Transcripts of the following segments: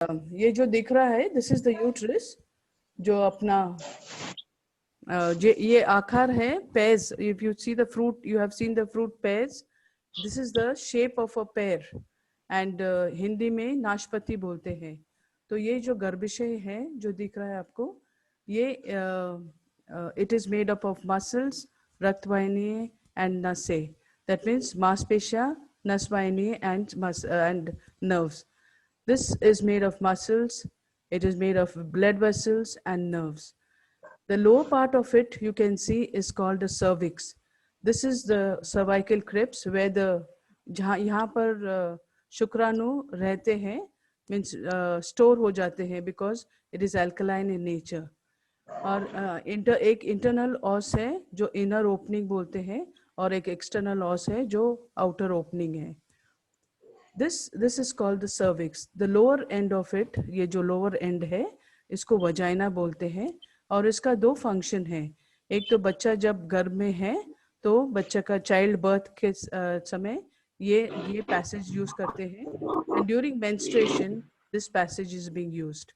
ये जो दिख रहा है, दिस इज द यूट्रस, जो अपना ये आकार है pairs. If you see the fruit, you have seen the fruit pairs, this is the shape of a pair. And Hindi में नाशपाती बोलते हैं. तो ये जो गर्भाशय है जो दिख रहा है आपको, ये it is made up of muscles, रक्तवाहिनी एंड नसें. दैट मीन्स मांसपेशियां, नसवाहिनी and nerves. This is made of muscles, it is made of blood vessels and nerves. The lower part of it you can see is called the cervix. This is the cervical crypts where the जहाँ यहाँ पर शुक्राणु रहते हैं, means store हो जाते हैं, because it is alkaline in nature. और एक इंटरनल ऑस है जो इनर ओपनिंग बोलते हैं, और एक एक्सटर्नल ऑस है जो आउटर ओपनिंग है. This is called the cervix. The lower end of it, ये जो lower end है, इसको वजाइना बोलते हैं. और इसका दो फंक्शन है. एक तो बच्चा जब गर्भ में है तो बच्चा का चाइल्ड बर्थ के समय ये पैसेज यूज करते हैं. And during menstruation this passage is being used.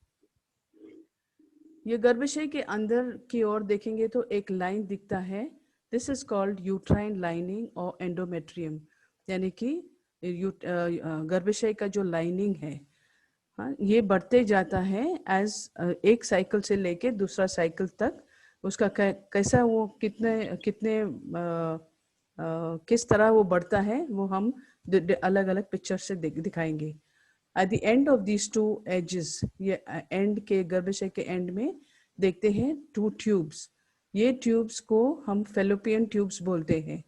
ये गर्भाशय के अंदर की ओर देखेंगे तो एक लाइन दिखता है. This is called uterine lining और एंडोमेट्रियम, यानी कि गर्भाशय का जो लाइनिंग है, हाँ, ये बढ़ते जाता है एज एक साइकिल से लेके दूसरा साइकिल तक. उसका कैसा वो कितने कितने किस तरह वो बढ़ता है वो हम अलग अलग पिक्चर से दिखाएंगे. At the end of these two edges, ये एंड के गर्भाशय के एंड में देखते हैं टू ट्यूब्स. ये ट्यूब्स को हम फेलोपियन ट्यूब्स बोलते हैं.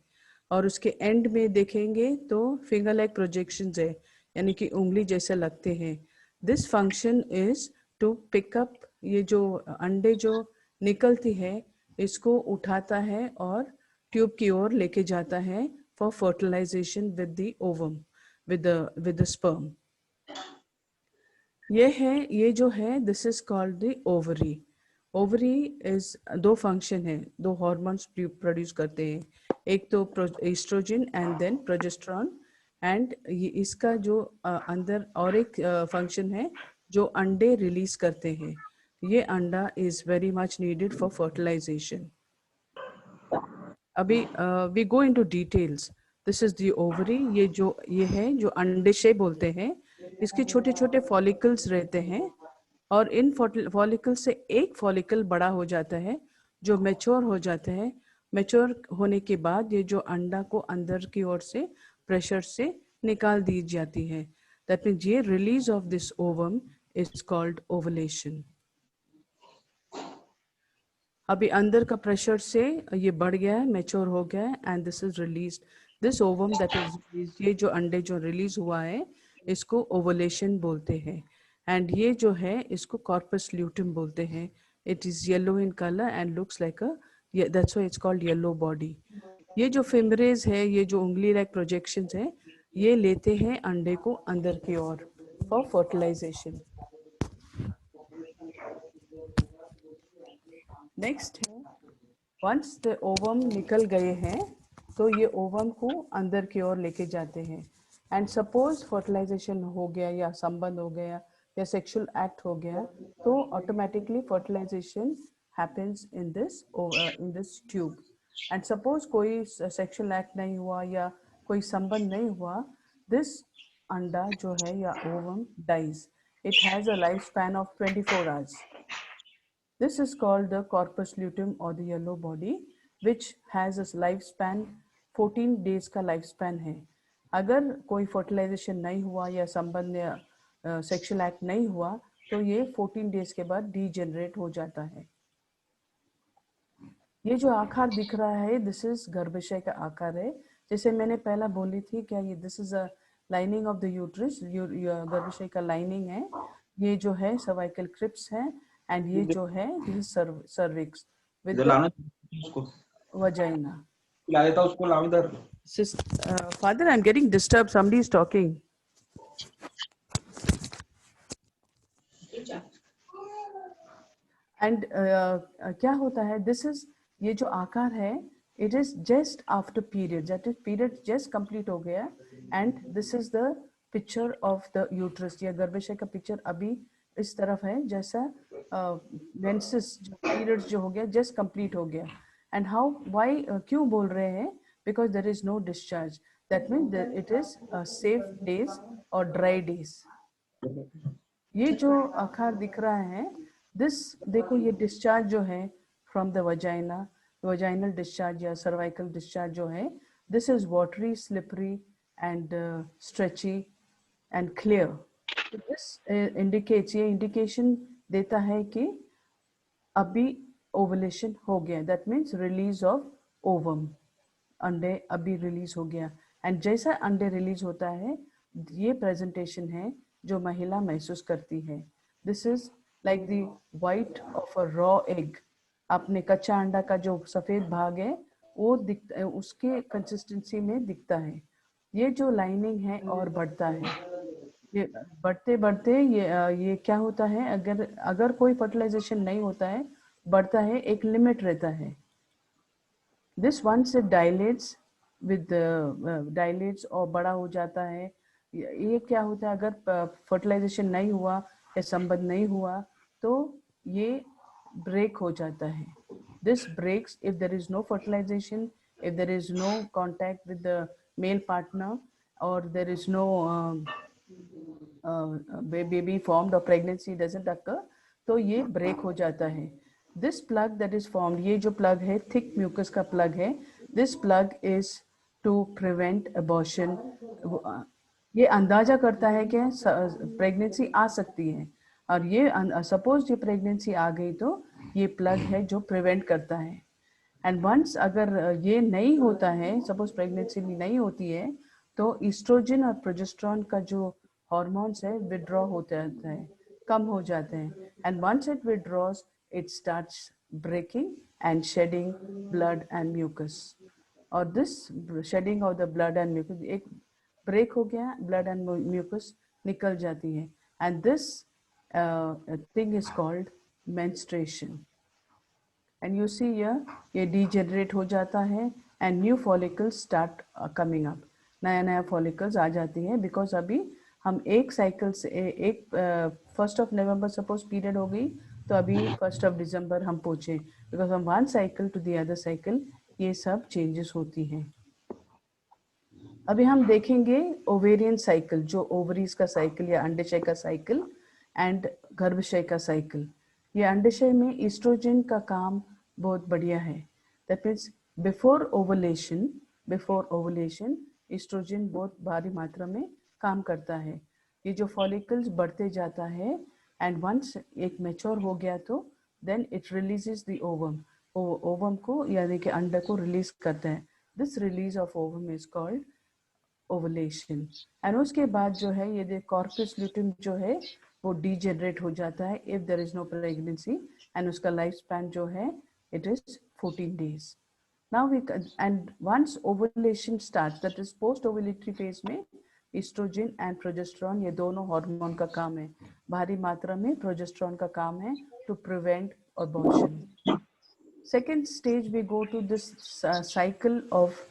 और उसके एंड में देखेंगे तो फिंगर लाइक प्रोजेक्शंस है, यानी कि उंगली जैसे लगते हैं. This function is to pick up, ये जो अंडे जो निकलती है इसको उठाता है और ट्यूब की ओर लेके जाता है for fertilization with the ovum, with the sperm. ये जो है this is called the ovary. Ovary is दो फंक्शन है, दो हॉर्मोन्स प्रोड्यूस करते हैं. एक तो estrogen and then progesterone. And इसका जो अंदर और एक फंक्शन है जो अंडे रिलीज करते हैं. ये अंडा is very much needed for fertilization. अभी we go into details. This is the ovary. ये है जो अंडाशय बोलते हैं. इसके छोटे छोटे फॉलिकल्स रहते हैं और इन फॉलिकल से एक फॉलिकल बड़ा हो जाता है जो मैच्योर हो जाता है. मैच्योर होने के बाद ये जो अंडा को अंदर की ओर से प्रेशर से निकाल दी जाती है. दैट मीन्स ये release of this ovum is called ovulation. अभी अंदर का प्रेशर से ये बढ़ गया है, मैच्योर हो गया है, and this is release. This ovum that is, ये जो अंडे जो रिलीज हुआ है इसको ओवुलेशन बोलते हैं. एंड ये जो है इसको कॉर्पस ल्यूटिम बोलते हैं. It is yellow in colour and looks like a, that's why it's called yellow body. ये जो फिमरेज है, ये जो उंगली लाइक प्रोजेक्शंस है, ये लेते हैं अंडे को अंदर की ओर फॉर फर्टिलाइजेशन. नेक्स्ट है, वंस द ओवम निकल गए हैं तो ये ओवम को अंदर की ओर लेके जाते हैं. एंड सपोज फर्टिलाइजेशन हो गया या संबंध हो गया या सेक्सुअल एक्ट हो गया तो automatically fertilization happens in this tube. And suppose कोई सेक्सुअल एक्ट नहीं हुआ या कोई संबंध नहीं हुआ, दिस अंडा जो है या ovum dies. It has a life span of 24 hours. This is called the corpus luteum or the yellow body, which has a lifespan 14 days का lifespan है. अगर कोई fertilization नहीं हुआ या संबंध या sexual act नहीं हुआ तो ये 14 days के बाद degenerate हो जाता है. ये जो आकार दिख रहा है this is गर्भाशय का आकार है. जैसे मैंने पहला बोली थी क्या, ये this is a lining of the uterus, गर्भाशय का lining है. ये जो है cervical crypts है एंड ये जो है सर्विक्स विद वजाइना. लाया था उसको, लाओ इधर. Father, I am getting disturb, somebody is talking. And क्या होता है, दिस इज, ये जो आकार है it is just after period, that is period just complete हो गया and this is the picture of the uterus, या गर्भाशय का पिक्चर अभी इस तरफ है, जैसा मेंसेस जो पीरियड्स जो हो गया जस्ट कंप्लीट हो गया. एंड हाउ वाई क्यों बोल रहे हैं? Because there is no discharge, that means it is safe days और ड्राई डेज. ये जो आकार दिख रहा है, दिस देखो, ये डिस्चार्ज जो है from the vagina, vaginal discharge या सर्वाइकल डिस्चार्ज जो है, this is watery, slippery and stretchy and clear. This indicates, ये इंडिकेशन देता है कि अभी ओवुलेशन हो गया, that means release of ovum, अंडे अभी रिलीज हो गया. एंड जैसा अंडे रिलीज होता है, ये प्रेजेंटेशन है जो महिला महसूस करती है. This is like the white of a raw egg. आपने कच्चा अंडा का जो सफेद भाग है वो दिखता है, उसके कंसिस्टेंसी में दिखता है. ये जो लाइनिंग है और बढ़ता है, ये बढ़ते बढ़ते ये क्या होता है, अगर अगर कोई फर्टिलाइजेशन नहीं होता है, बढ़ता है, एक लिमिट रहता है. This once it dilates with dilates और बड़ा हो जाता है. ये क्या होता है, अगर फर्टिलाइजेशन नहीं हुआ या संबंध नहीं हुआ तो ये ब्रेक हो जाता है. This breaks if there is no fertilization, if there is no contact with the male partner, or there is no baby formed or pregnancy doesn't occur, तो ये ब्रेक हो जाता है. This plug that is formed, ये जो plug है thick mucus का plug है, this plug is to prevent abortion. ये अंदाजा करता है कि प्रेगनेंसी आ सकती है, और ये सपोज ये प्रेगनेंसी आ गई तो ये प्लग है जो प्रिवेंट करता है. एंड वंस अगर ये नहीं होता है, सपोज प्रेगनेंसी नहीं होती है, तो ईस्ट्रोजन और प्रोजेस्टेरॉन का जो हॉर्मोन्स है विड्रॉ हो जाता है, कम हो जाते हैं. And once it withdraws, it starts breaking and shedding blood and mucus. और this shedding of the blood and mucus, एक ब्रेक हो गया, blood and mucus निकल जाती है. and this thing is called menstruation. and you see here, ये degenerate हो जाता है and new follicles start coming up. नया नया follicles आ जाती है, because अभी हम एक साइकिल से एक 1st of November suppose period हो गई, तो अभी 1st of December हम पहुंचे, बिकॉज हम one cycle to the other cycle ये सब चेंजेस होती हैं. अभी हम देखेंगे ओवेरियन साइकिल, जो ओवरीज का साइकिल या अंडाशय का साइकिल एंड गर्भाशय का साइकिल. ये अंडाशय में ईस्ट्रोजन का काम बहुत बढ़िया है. That means before ovulation estrogen बहुत भारी मात्रा में काम करता है. ये जो फॉलिकल्स बढ़ते जाता है, एंड वंस एक मैच्योर हो गया तो then it releases the ovum. Ovum को यानी कि अंडे को रिलीज करता है. This release of ovum is called ovulation. And उसके बाद जो है ये कॉर्पस ल्यूटियम जो है वो डीजेनरेट हो जाता है if there is no pregnancy, and उसका लाइफ स्पैन जो है it is 14 days. Now and once ovulation starts, that is post ovulatory phase में eestrogen and progesterone ये दोनों हार्मोन का काम है. भारी मात्रा में प्रोजेस्टेरॉन का काम है to prevent abortion. Second stage we go to this cycle of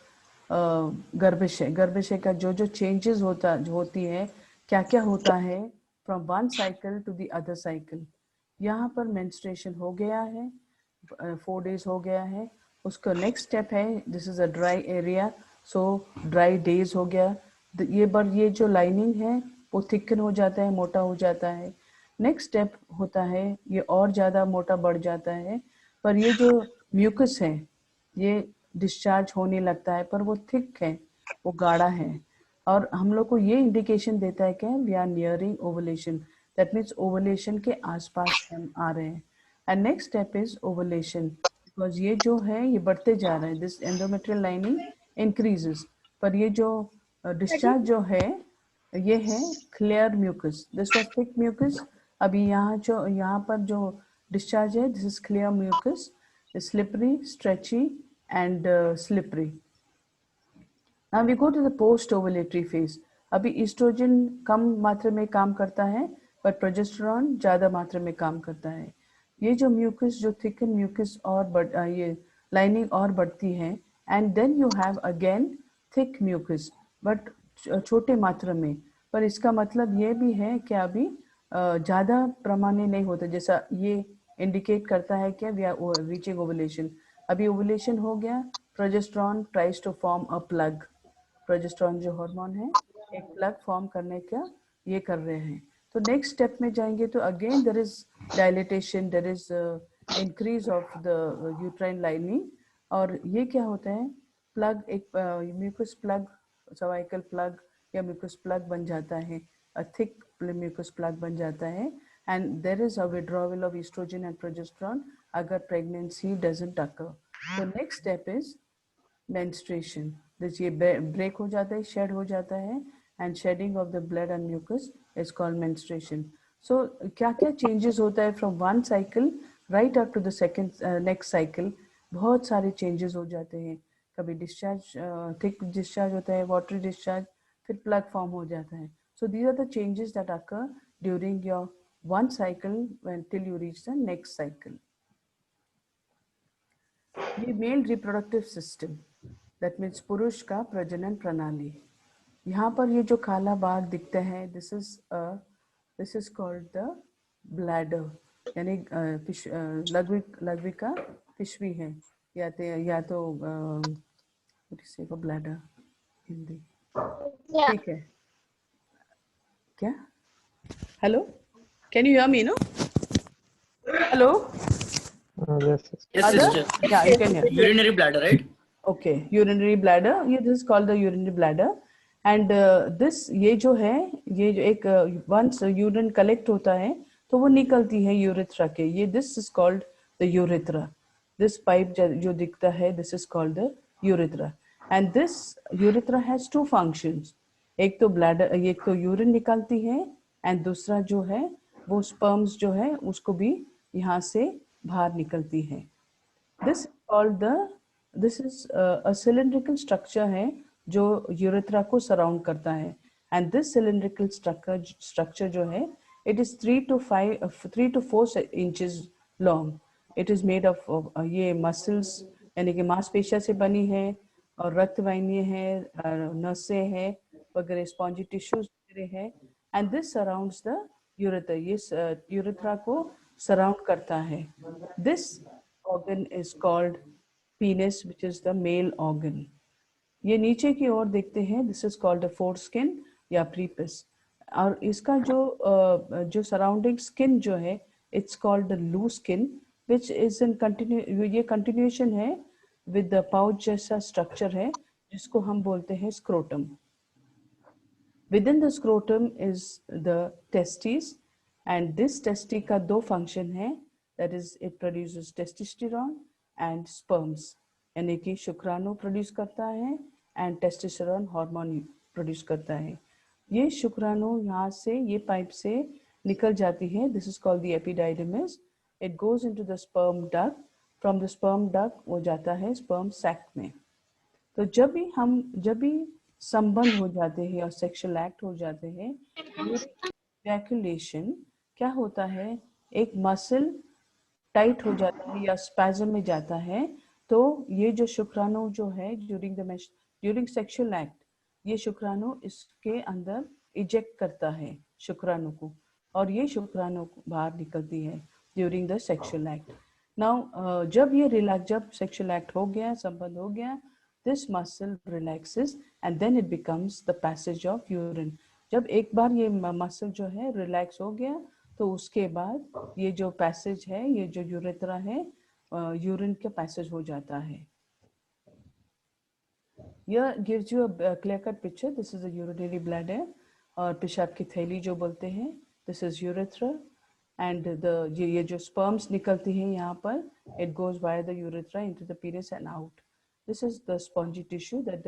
गर्भाशय. गर्भाशय का जो जो चेंजेस होती है, क्या क्या होता है from one cycle to the other cycle. यहाँ पर मेंस्ट्रुएशन हो गया है, 4 days हो गया है. उसका नेक्स्ट स्टेप है, this is a dry area, so dry days हो गया. ये जो लाइनिंग है वो थिकन हो जाता है, मोटा हो जाता है. नेक्स्ट स्टेप होता है ये और ज़्यादा मोटा बढ़ जाता है, पर ये जो म्यूकस है ये डिस्चार्ज होने लगता है, पर वो थिक है, वो गाढ़ा है, और हम लोग को ये इंडिकेशन देता है कि we are nearing ovulation. That means ovulation के आसपास हम आ रहे हैं. And next step is ovulation, because ये जो है ये बढ़ते जा रहा है, दिस एंडोमेट्रियल लाइनिंग इंक्रीजेस, पर ये जो डिस्चार्ज जो है ये है clear mucus. This was thick mucus, अभी यहाँ पर जो डिस्चार्ज है this is clear mucus, slippery, stretchy and slippery. Now we go to the post ovulatory phase. अभी ईस्ट्रोजन कम मात्रा में काम करता है, पर प्रोजेस्टेरॉन ज़्यादा मात्रा में काम करता है. ये जो म्यूकस, जो थिकन म्यूकस और ये लाइनिंग और बढ़ती है, and then you have again thick mucus but छोटे मात्रा में, पर इसका मतलब ये भी है कि अभी ज़्यादा पैमाने नहीं होते, जैसा ये इंडिकेट करता है कि वी आर रीचिंग ओवुलेशन। अभी ओवुलेशन हो गया, progesterone tries to form a plug. Progesterone जो हार्मोन है एक प्लग फॉर्म करने का ये कर रहे हैं। तो नेक्स्ट स्टेप में जाएंगे तो again there is dilatation, there is increase of the uterine lining. और ये क्या होता है, प्लग एक म्यूकस प्लग, सर्वाइकल प्लग या म्यूकस प्लग बन जाता है, थिक म्यूकस प्लग बन जाता है। And there is a withdrawal of estrogen and progesterone अगर प्रेगनेंसी डजंट अकर। तो next step is menstruation। This ये ब्रेक हो जाता है, शेड हो जाता है, and shedding of the blood and mucus is called menstruation। So क्या क्या चेंजेस होता है from one cycle right up to the second next cycle, बहुत सारे चेंजेस हो जाते हैं। कभी डिस्चार्ज, थिक डिस्चार्ज होता है, वाटरी डिस्चार्ज, फिर प्लग फॉर्म हो जाता है। So these are the changes that occur during your one cycle till you reach the next cycle। ये male reproductive system, that means पुरुष का प्रजनन प्रणाली। यहाँ पर ये जो काला बाग दिखता है, this is called the bladder, यानी लघ्विका पिशवी है, या तो ब्लैडर हिंदी, Yeah. ठीक है क्या? Hello, can you hear me? No, hello, Yes, yes. Yes, Other? sister. Yeah, you can hear. Urinary bladder, right? Okay, urinary bladder, ये this is called the urinary bladder। and this ये जो है, ये जो एक once urine collect होता है तो वो निकलती है यूरेथ्रा के, ये this is called the urethra। this pipe जो दिखता है, this is called the urethra। and this urethra has two functions। एक तो ब्लैडर, एक तो यूरिन निकालती है, एंड दूसरा जो है वो स्पर्म्स जो है उसको भी यहाँ से बाहर निकलती है। This called the this is a cylindrical structure है जो यूरेथ्रा को सराउंड करता है। एंड दिस cylindrical structure जो है, it is 3 to 4 inches long। it is made of ये muscles यानी कि मांसपेशियों से बनी है, और रक्त वाहिनी है, नसें है वगैरह, स्पॉन्जी टिश्यूज वगैरह है। And this surrounds the urethra, ये यूरेथ्रा को सराउंड करता है। This organ is called penis, which is the male organ। ये नीचे की ओर देखते हैं, this is called the foreskin या prepuce। और इसका जो सराउंडिंग स्किन जो है, it's called the loose skin, which is in ये कंटिन्यूएशन है with the pouch जैसा स्ट्रक्चर है जिसको हम बोलते हैं scrotum। Within the scrotum is the testes, and this testis का दो फंक्शन है, that is it produces testosterone and sperms, यानी कि शुक्राणु प्रोड्यूस करता है एंड टेस्टोस्टेरोन हार्मोन प्रोड्यूस करता है। ये शुक्राणु यहाँ से, ये पाइप से निकल जाती है, this is called the epididymis. It goes into the sperm duct, from the sperm duct वो जाता है स्पर्म सैक में। तो जब भी संबंध हो जाते हैं और सेक्सुअल एक्ट हो जाते हैं, इजैकुलेशन क्या होता है, एक मसल टाइट हो जाता है या स्पैज़म में जाता है, तो ये जो शुक्राणु जो है ड्यूरिंग सेक्सुअल एक्ट, ये शुक्राणु इसके अंदर इजेक्ट करता है शुक्राणु को, और ये शुक्राणु बाहर निकलती है during the sexual act. Now जब सेक्सुअल एक्ट हो गया, संबंध हो गया, this muscle relaxes and then it becomes the passage of urine। जब एक बार ये मसल जो है रिलैक्स हो गया, तो उसके बाद ये जो पैसेज है, ये जो यूरेथ्रा है, यूरिन का पैसेज हो जाता है। यह gives you a clear cut picture। this is a urinary bladder, और पेशाब की थैली जो बोलते हैं, this is urethra। and ये जो sperms निकलती हैं यहाँ पर, it goes via the urethra into the penis and out। This is the spongy tissue that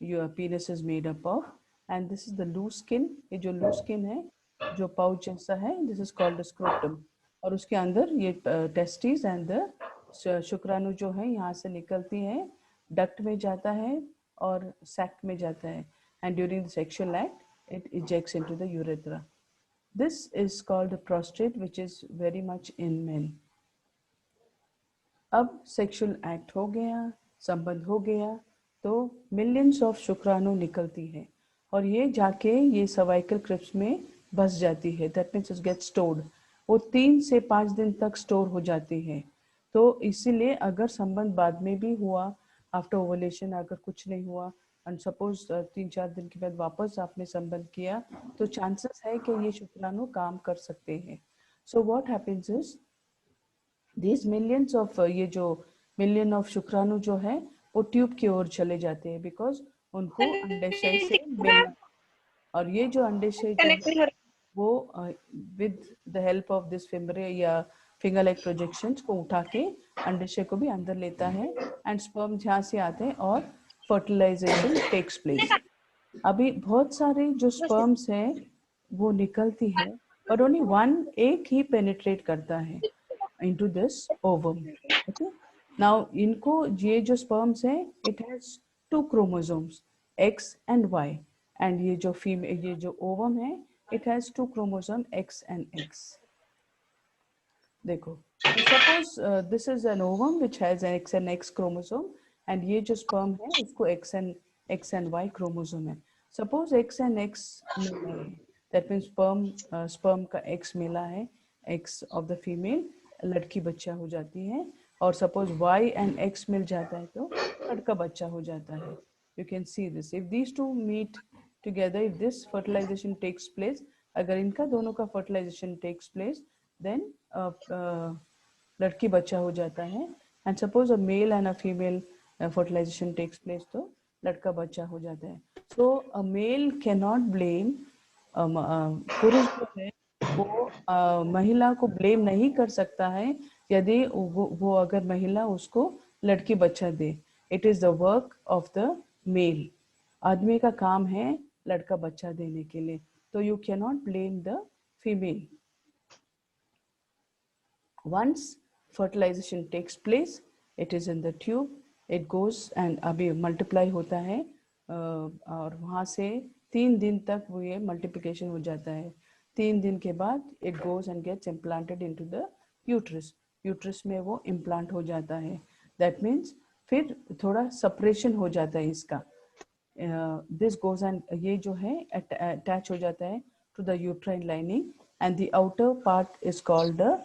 your penis is made up of, and this is the loose skin। ये जो loose skin है, जो pouch जैसा है, this is called the scrotum। और उसके अंदर ये testes and the शुक्राणु जो है यहाँ से निकलती है, duct में जाता है और sac में जाता है, and during the sexual act it ejects into the urethra। This is called the prostate, which is very much in men। अब सेक्सुअल एक्ट हो गया, संबंध हो गया, तो मिलियंस ऑफ शुक्राणु निकलती है, और ये जाके ये सर्वाइकल क्रिप्स में बस जाती है, that means it get stored. वो 3 से 5 दिन तक स्टोर हो जाती है। तो इसीलिए अगर संबंध बाद में भी हुआ, आफ्टर ओवुलेशन अगर कुछ नहीं हुआ एंड सपोज 3-4 दिन के बाद वापस आपने संबंध किया, तो चांसेस है कि ये शुक्राणु काम कर सकते हैं। So what happens is these millions of ये जो मिलियन ऑफ शुक्राणु जो है वो ट्यूब की ओर चले जाते हैं, बिकॉज उनको अंडाशय से मिलना, और ये जो अंडाशय जो है वो with the help of this फिमरे या फिंगर लाइक प्रोजेक्शंस को उठा के अंडाशय को भी अंदर लेता है एंड स्पर्म जहाँ से आते हैं और फर्टिलाइजेशन टेक्स प्लेस। अभी बहुत सारे जो स्पर्म्स हैं वो निकलती है, पर ओनली वन, एक ही पेनिट्रेट करता है into this ovum. Okay. Now इनको ये जो sperms है, it has 2 chromosomes, X and Y, and ये जो female ये जो ovum है, it has 2 chromosome X and X. देखो, suppose this is an ovum which has an X and X chromosome, and ये जो sperm है उसको X and Y chromosome है. Suppose X and X मिला है, that means sperm का X मिला है, X of the female, लड़की बच्चा हो जाती है, और सपोज Y and X मिल जाता है तो लड़का बच्चा हो जाता है. You can see this. If these two meet together, if this fertilization takes place, अगर इनका दोनों का fertilization takes place, then लड़की बच्चा हो जाता है. And suppose a male and a female fertilization takes place, तो लड़का बच्चा हो जाता है. So a male cannot blame पुरुष जो है वो महिला को ब्लेम नहीं कर सकता है यदि वो अगर महिला उसको लड़की बच्चा दे. It is the work of the male. आदमी का काम है लड़का बच्चा देने के लिए, तो you can not blame the female. once fertilization takes place, it is in the tube, it goes and अभी multiply होता है और वहाँ से 3 दिन तक वो ये multiplication हो जाता है. 3 दिन के बाद it goes and gets implanted into the uterus. uterus में वो implant हो जाता है. that means फिर थोड़ा separation हो जाता है इसका. this goes and ये जो है attach हो जाता है to the uterine lining, and the outer part is called the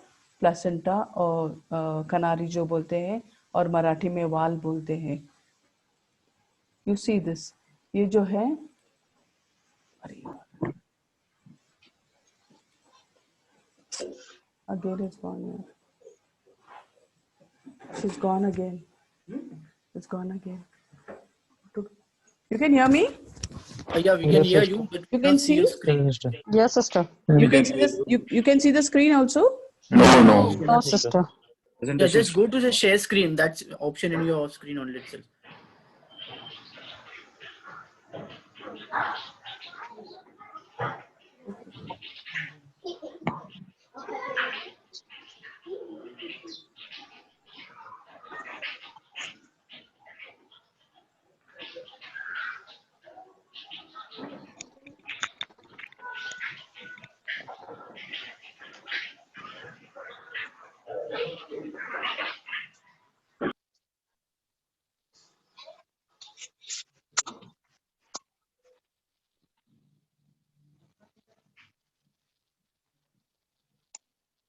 placenta और कनारी जो बोलते हैं और मराठी में वाल बोलते हैं. You see this, ये जो है, again it's gone here. She's gone again. It's gone again. You can hear me? Yeah, we can hear you, but You can see? your screen. Yes, sister. Yes, sister. You can see this. You can see the screen also. No, sister. Yeah, just go to the share screen. That's option in your screen only itself.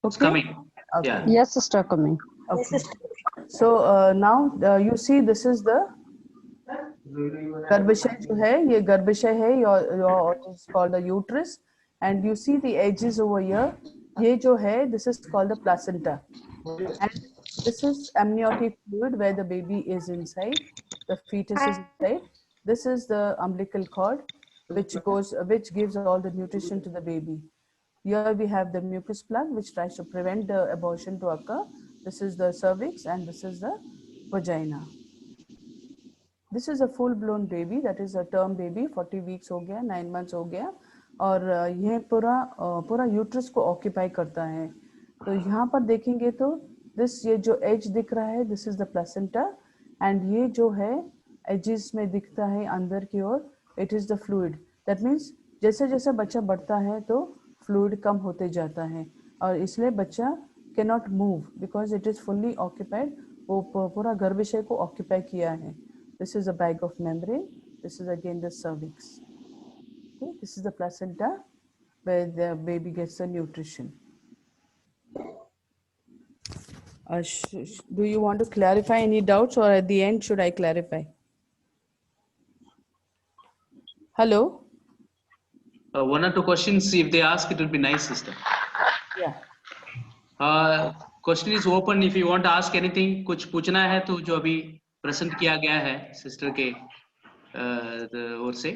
Okay. Coming. Okay. Yeah. Yes, sister, coming. Okay. So now you see this is the गर्भाशय जो है, ये गर्भाशय है, your is called the uterus, and you see the edges over here. ये जो है, this is called the placenta, and this is amniotic fluid where the baby is inside, the fetus is inside. This is the umbilical cord which gives all the nutrition to the baby. Here we have the mucus plug which tries to prevent the abortion to occur. This is the cervix and this is the vagina. This is a full blown baby, that is a term baby. 40 weeks हो गया, 9 months हो गया, और यह पूरा uterus को occupy करता है. तो यहाँ पर देखेंगे तो ये जो एज दिख रहा है, this is the placenta, and ये जो है एजेस में दिखता है अंदर की ओर, it is the fluid. That means जैसे जैसे बच्चा बढ़ता है तो फ्लूइड कम होते जाता है, और इसलिए बच्चा can not move because it is fully occupied. वो पूरा गर्भाशय को ऑक्यूपाई किया है. This is a bag of membrane. This is again the cervix. Okay, this is the placenta where the baby gets the nutrition. Do you want to clarify any doubts, or at the end should I clarify? Hello? One or two questions, if they ask, it will be nice, sister. Yeah. Question is open. If you want to ask anything, कुछ पूछना है तो जो अभी present किया गया है sister के ओर से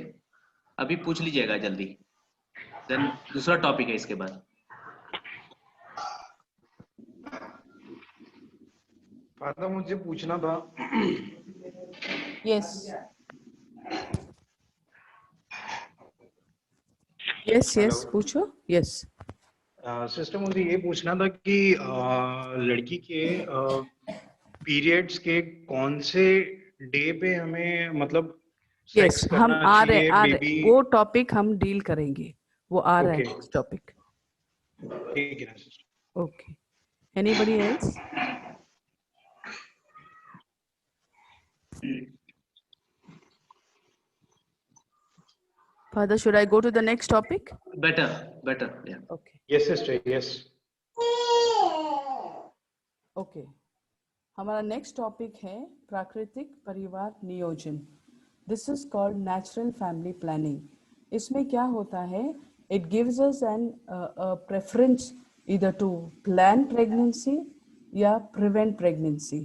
अभी पूछ लीजिएगा जल्दी. देन दूसरा टॉपिक है इसके बाद. फादर मुझे पूछना था. Yes. Yes, yes, पूछो. Yes. सिस्टर मुझे ये पूछना था कि लड़की के पीरियड्स के कौन से डे पे हमें मतलब Yes, सेक्स हम करना आ रहे चाहिए बेबी. वो टॉपिक हम डील करेंगे. वो आ रहा है Okay. Next topic. ठीक है ना sister. Okay. Anybody else? Father, should I go to the next topic? Better, yeah. Okay. Yes sister, yes. Okay. हमारा नेक्स्ट टॉपिक है प्राकृतिक परिवार नियोजन. This is called natural family planning. इसमें क्या होता है? It gives us an preference either to plan pregnancy या प्रिवेंट प्रेगनेंसी.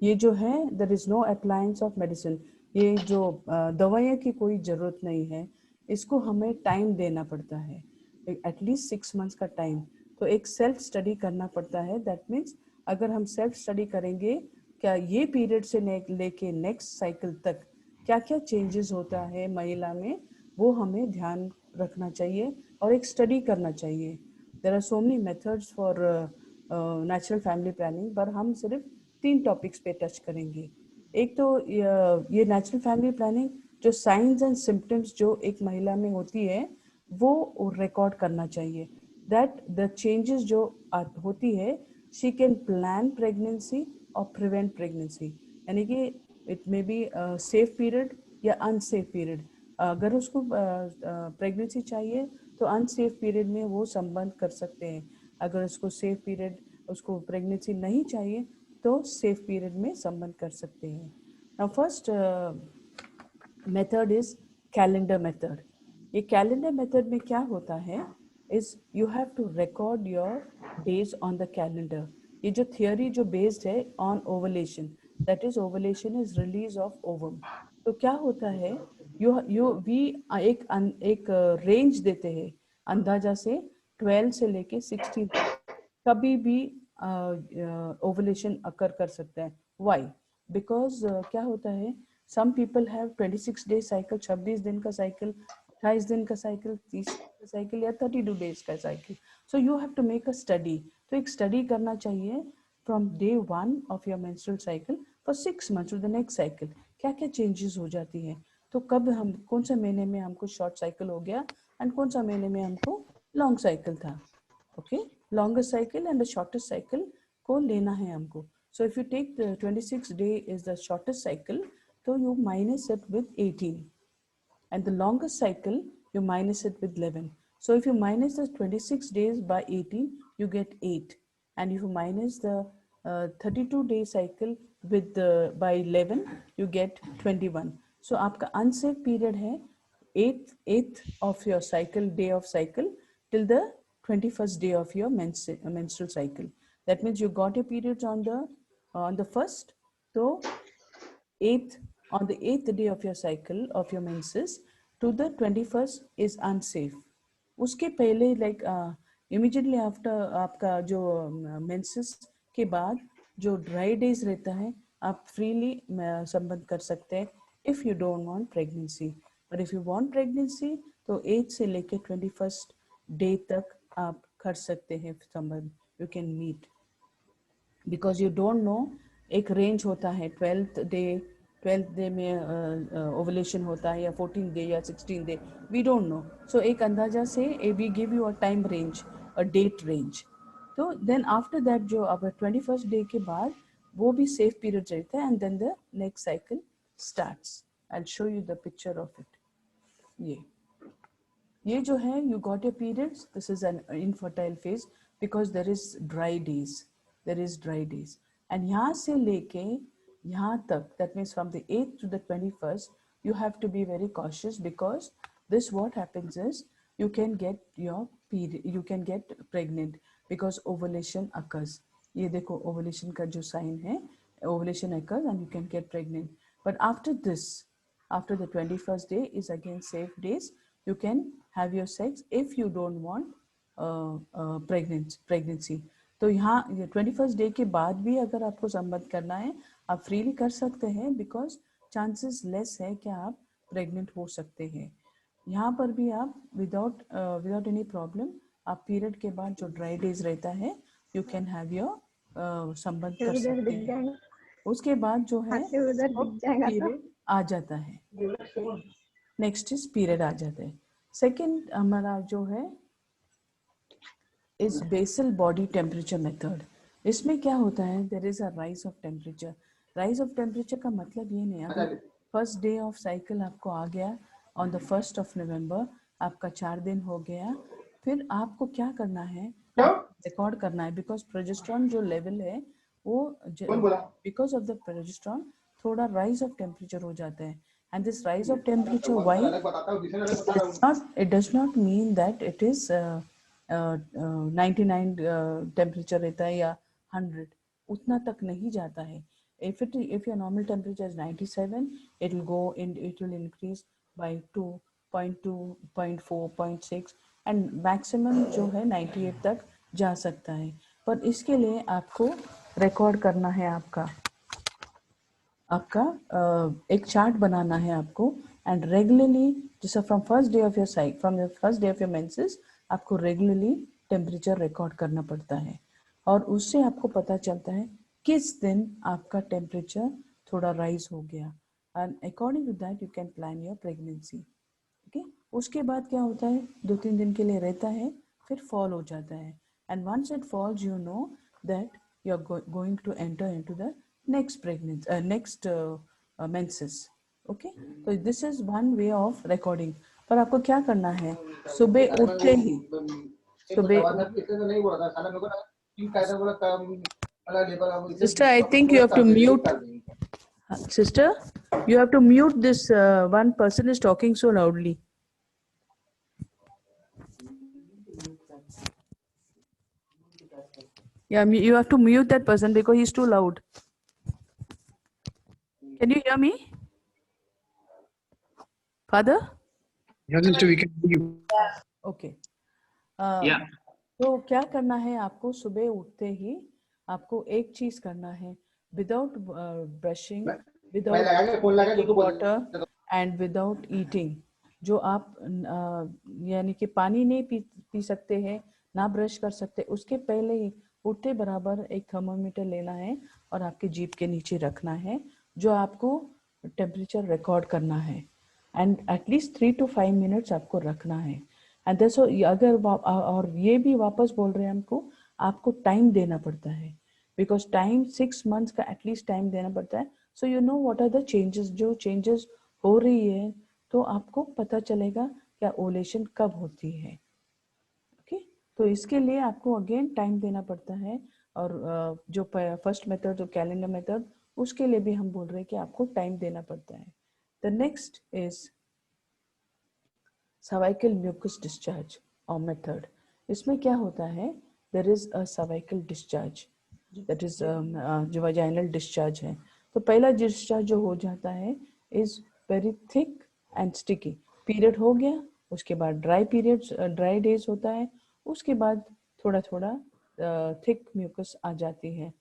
ये जो है there is no appliance of medicine. ये जो दवाइयों की कोई ज़रूरत नहीं है. इसको हमें टाइम देना पड़ता है, एटलीस्ट 6 months का टाइम. तो एक सेल्फ स्टडी करना पड़ता है. दैट मीन्स अगर हम सेल्फ स्टडी करेंगे क्या ये पीरियड से लेके नेक्स्ट साइकिल तक क्या क्या चेंजेस होता है महिला में, वो हमें ध्यान रखना चाहिए और एक स्टडी करना चाहिए. There are so many methods for natural family planning, पर हम सिर्फ 3 टॉपिक्स पे टच करेंगे. एक तो ये नेचुरल फैमिली प्लानिंग जो साइंस एंड सिम्टम्स जो एक महिला में होती है वो रिकॉर्ड करना चाहिए. दैट द चेंजेस जो होती है she can plan pregnancy or prevent pregnancy. यानी कि it may be a safe period या unsafe period. अगर उसको प्रेगनेंसी चाहिए तो अनसेफ पीरियड में वो संबंध कर सकते हैं. अगर उसको सेफ पीरियड उसको प्रेगनेंसी नहीं चाहिए तो सेफ पीरियड में संबंध कर सकते हैं. Now first method is calendar method. ये कैलेंडर मेथड में क्या होता है is you have to record your days on the calendar. ये जो theory जो based है on ovulation, that is ovulation is release of ovum. तो क्या होता है we एक range देते हैं अंदाजा से 12 से लेके 16 कभी भी ovulation occur कर सकता है. Why? Because क्या होता है some people have 26 day cycle, 26 दिन का cycle, 28 दिन का साइकिल, 30 का साइकिल या 32 डेज का cycle. So you have to make a study. तो एक स्टडी करना चाहिए from day 1 of your menstrual cycle for 6 months to the next cycle. क्या क्या चेंजेस हो जाती है. तो कब हम कौन सा महीने में हमको शॉर्ट साइकिल हो गया एंड कौन सा महीने में हमको लॉन्ग साइकिल था. Okay, longest cycle and the shortest cycle को लेना है हमको. So if you take 26 day is the shortest cycle, तो you minus it with 18. And the longest cycle you minus it with 11. So if you minus the 26 days by 18, you get 8. And if you minus the 32 day cycle with by 11, you get 21. So आपका unsafe period है 8th of your cycle, day of cycle, till the 21st day of your menstrual cycle. That means you got your periods on the first. So 8th on the 8th day of your cycle of your menses to the 21st is unsafe. उसके पहले like immediately after आपका जो menses के बाद जो dry days रहता है आप freely संबंध कर सकते हैं if you don't want pregnancy. But if you want pregnancy तो 8 से लेके 21st day तक आप कर सकते हैं संबंध. You can meet because you don't know. एक रेंज होता है 12th डे में ओवुलेशन होता है या 14th डे या 16th day, we don't know. So एक अंदाजा से we give you a time range, a date range. तो देन आफ्टर दैट जो अब 21st डे के बाद वो भी सेफ पीरियड रहता है and then the next cycle starts. I will show you the picture of it. ये ये जो है you got your periods, this is an infertile phase because there is dry days, and यहाँ से लेके यहाँ तक, that means from the 8th to the 21st, you have to be very cautious because this what happens is you can get your period, you can get pregnant because ovulation occurs. ये देखो ovulation का जो sign है, ovulation occurs and you can get pregnant. But after this, after the 21st day is again safe days. You can have your sex if you don't want pregnancy. तो यहाँ 21st day के बाद भी अगर आपको संबंध करना है आप फ्रीली कर सकते हैं बिकॉज चांसेस लेस है कि आप प्रेग्नेंट हो सकते हैं. यहाँ पर भी आप विदाउट एनी प्रॉब्लम आप पीरियड के बाद जो ड्राई डेज रहता है यू कैन हैव योर संबंध कर सकते हैं. उसके बाद जो है पीरियड आ जाता है. नेक्स्ट इज पीरियड आ जाता है. सेकेंड हमारा जो है is basal body temperature method. इसमें क्या होता है, there is a rise of temperature. Rise of temperature का मतलब ये नहीं, अगर फर्स्ट डे ऑफ साइकिल आपको आ गया on the 1st of November, आपका 4 दिन हो गया, फिर आपको क्या करना है, रिकॉर्ड करना है बिकॉज प्रोजेस्टेरॉन जो लेवल है वो बिकॉज ऑफ द प्रोजेस्टेरॉन थोड़ा राइज ऑफ टेम्परेचर हो जाता है. And this rise of temperature, why? It does not mean that it is 99 temperature रहता है या 100, उतना तक नहीं जाता है. If your normal temperature is 97, it will increase by 2.2, 0.4, 0.6 and maximum जो है 98 तक जा सकता है. पर इसके लिए आपको रिकॉर्ड करना है, आपका एक चार्ट बनाना है आपको, एंड रेगुलरली जैसे from first day of your menses आपको रेगुलरली टेम्परेचर रिकॉर्ड करना पड़ता है और उससे आपको पता चलता है किस दिन आपका टेम्परेचर थोड़ा राइज हो गया and according to that you can plan your pregnancy. Okay, उसके बाद क्या होता है, 2-3 दिन के लिए रहता है, फिर फॉल हो जाता है and once it falls you know that you are going to enter into the next menses. Okay, so this is one way of recording. पर आपको क्या करना है, सुबह उठते ही sister, I think you have to mute. Sister, you have to mute this. One person is talking so loudly. Yeah, you have to mute that person because he's too loud. Can you hear me, Father? Yes, sister, we can hear you. Okay. Yeah. तो क्या करना है आपको, सुबह उठते ही आपको एक चीज करना है, without brushing, without water and without eating. जो आप यानी कि पानी नहीं पी सकते हैं, ना ब्रश कर सकते, उसके पहले ही उठते बराबर एक थर्मोमीटर लेना है और आपके जीभ के नीचे रखना है, जो आपको टेम्परेचर रिकॉर्ड करना है एंड एटलीस्ट 3 to 5 मिनट्स आपको रखना है. एंड दैट्स अगर और ये भी वापस बोल रहे हैं हमको, आपको टाइम देना पड़ता है बिकॉज टाइम 6 months का एटलीस्ट टाइम देना पड़ता है. So you know what are the changes, जो चेंजेस हो रही है तो आपको पता चलेगा क्या ओवुलेशन कब होती है. ओके, तो इसके लिए आपको अगेन टाइम देना पड़ता है. और जो फर्स्ट मेथड जो कैलेंडर मेथड, उसके लिए भी हम बोल रहे हैं कि आपको टाइम देना पड़ता है. The next is cervical mucus discharge और मेथड. इसमें क्या होता है, there is a cervical discharge, that is जो वाजाइनल डिस्चार्ज है. तो पहला डिस्चार्ज जो हो जाता है is very thick and sticky. Period हो गया, उसके बाद ड्राई डेज होता है, उसके बाद थोड़ा थोड़ा थिक म्यूकस आ जाती है.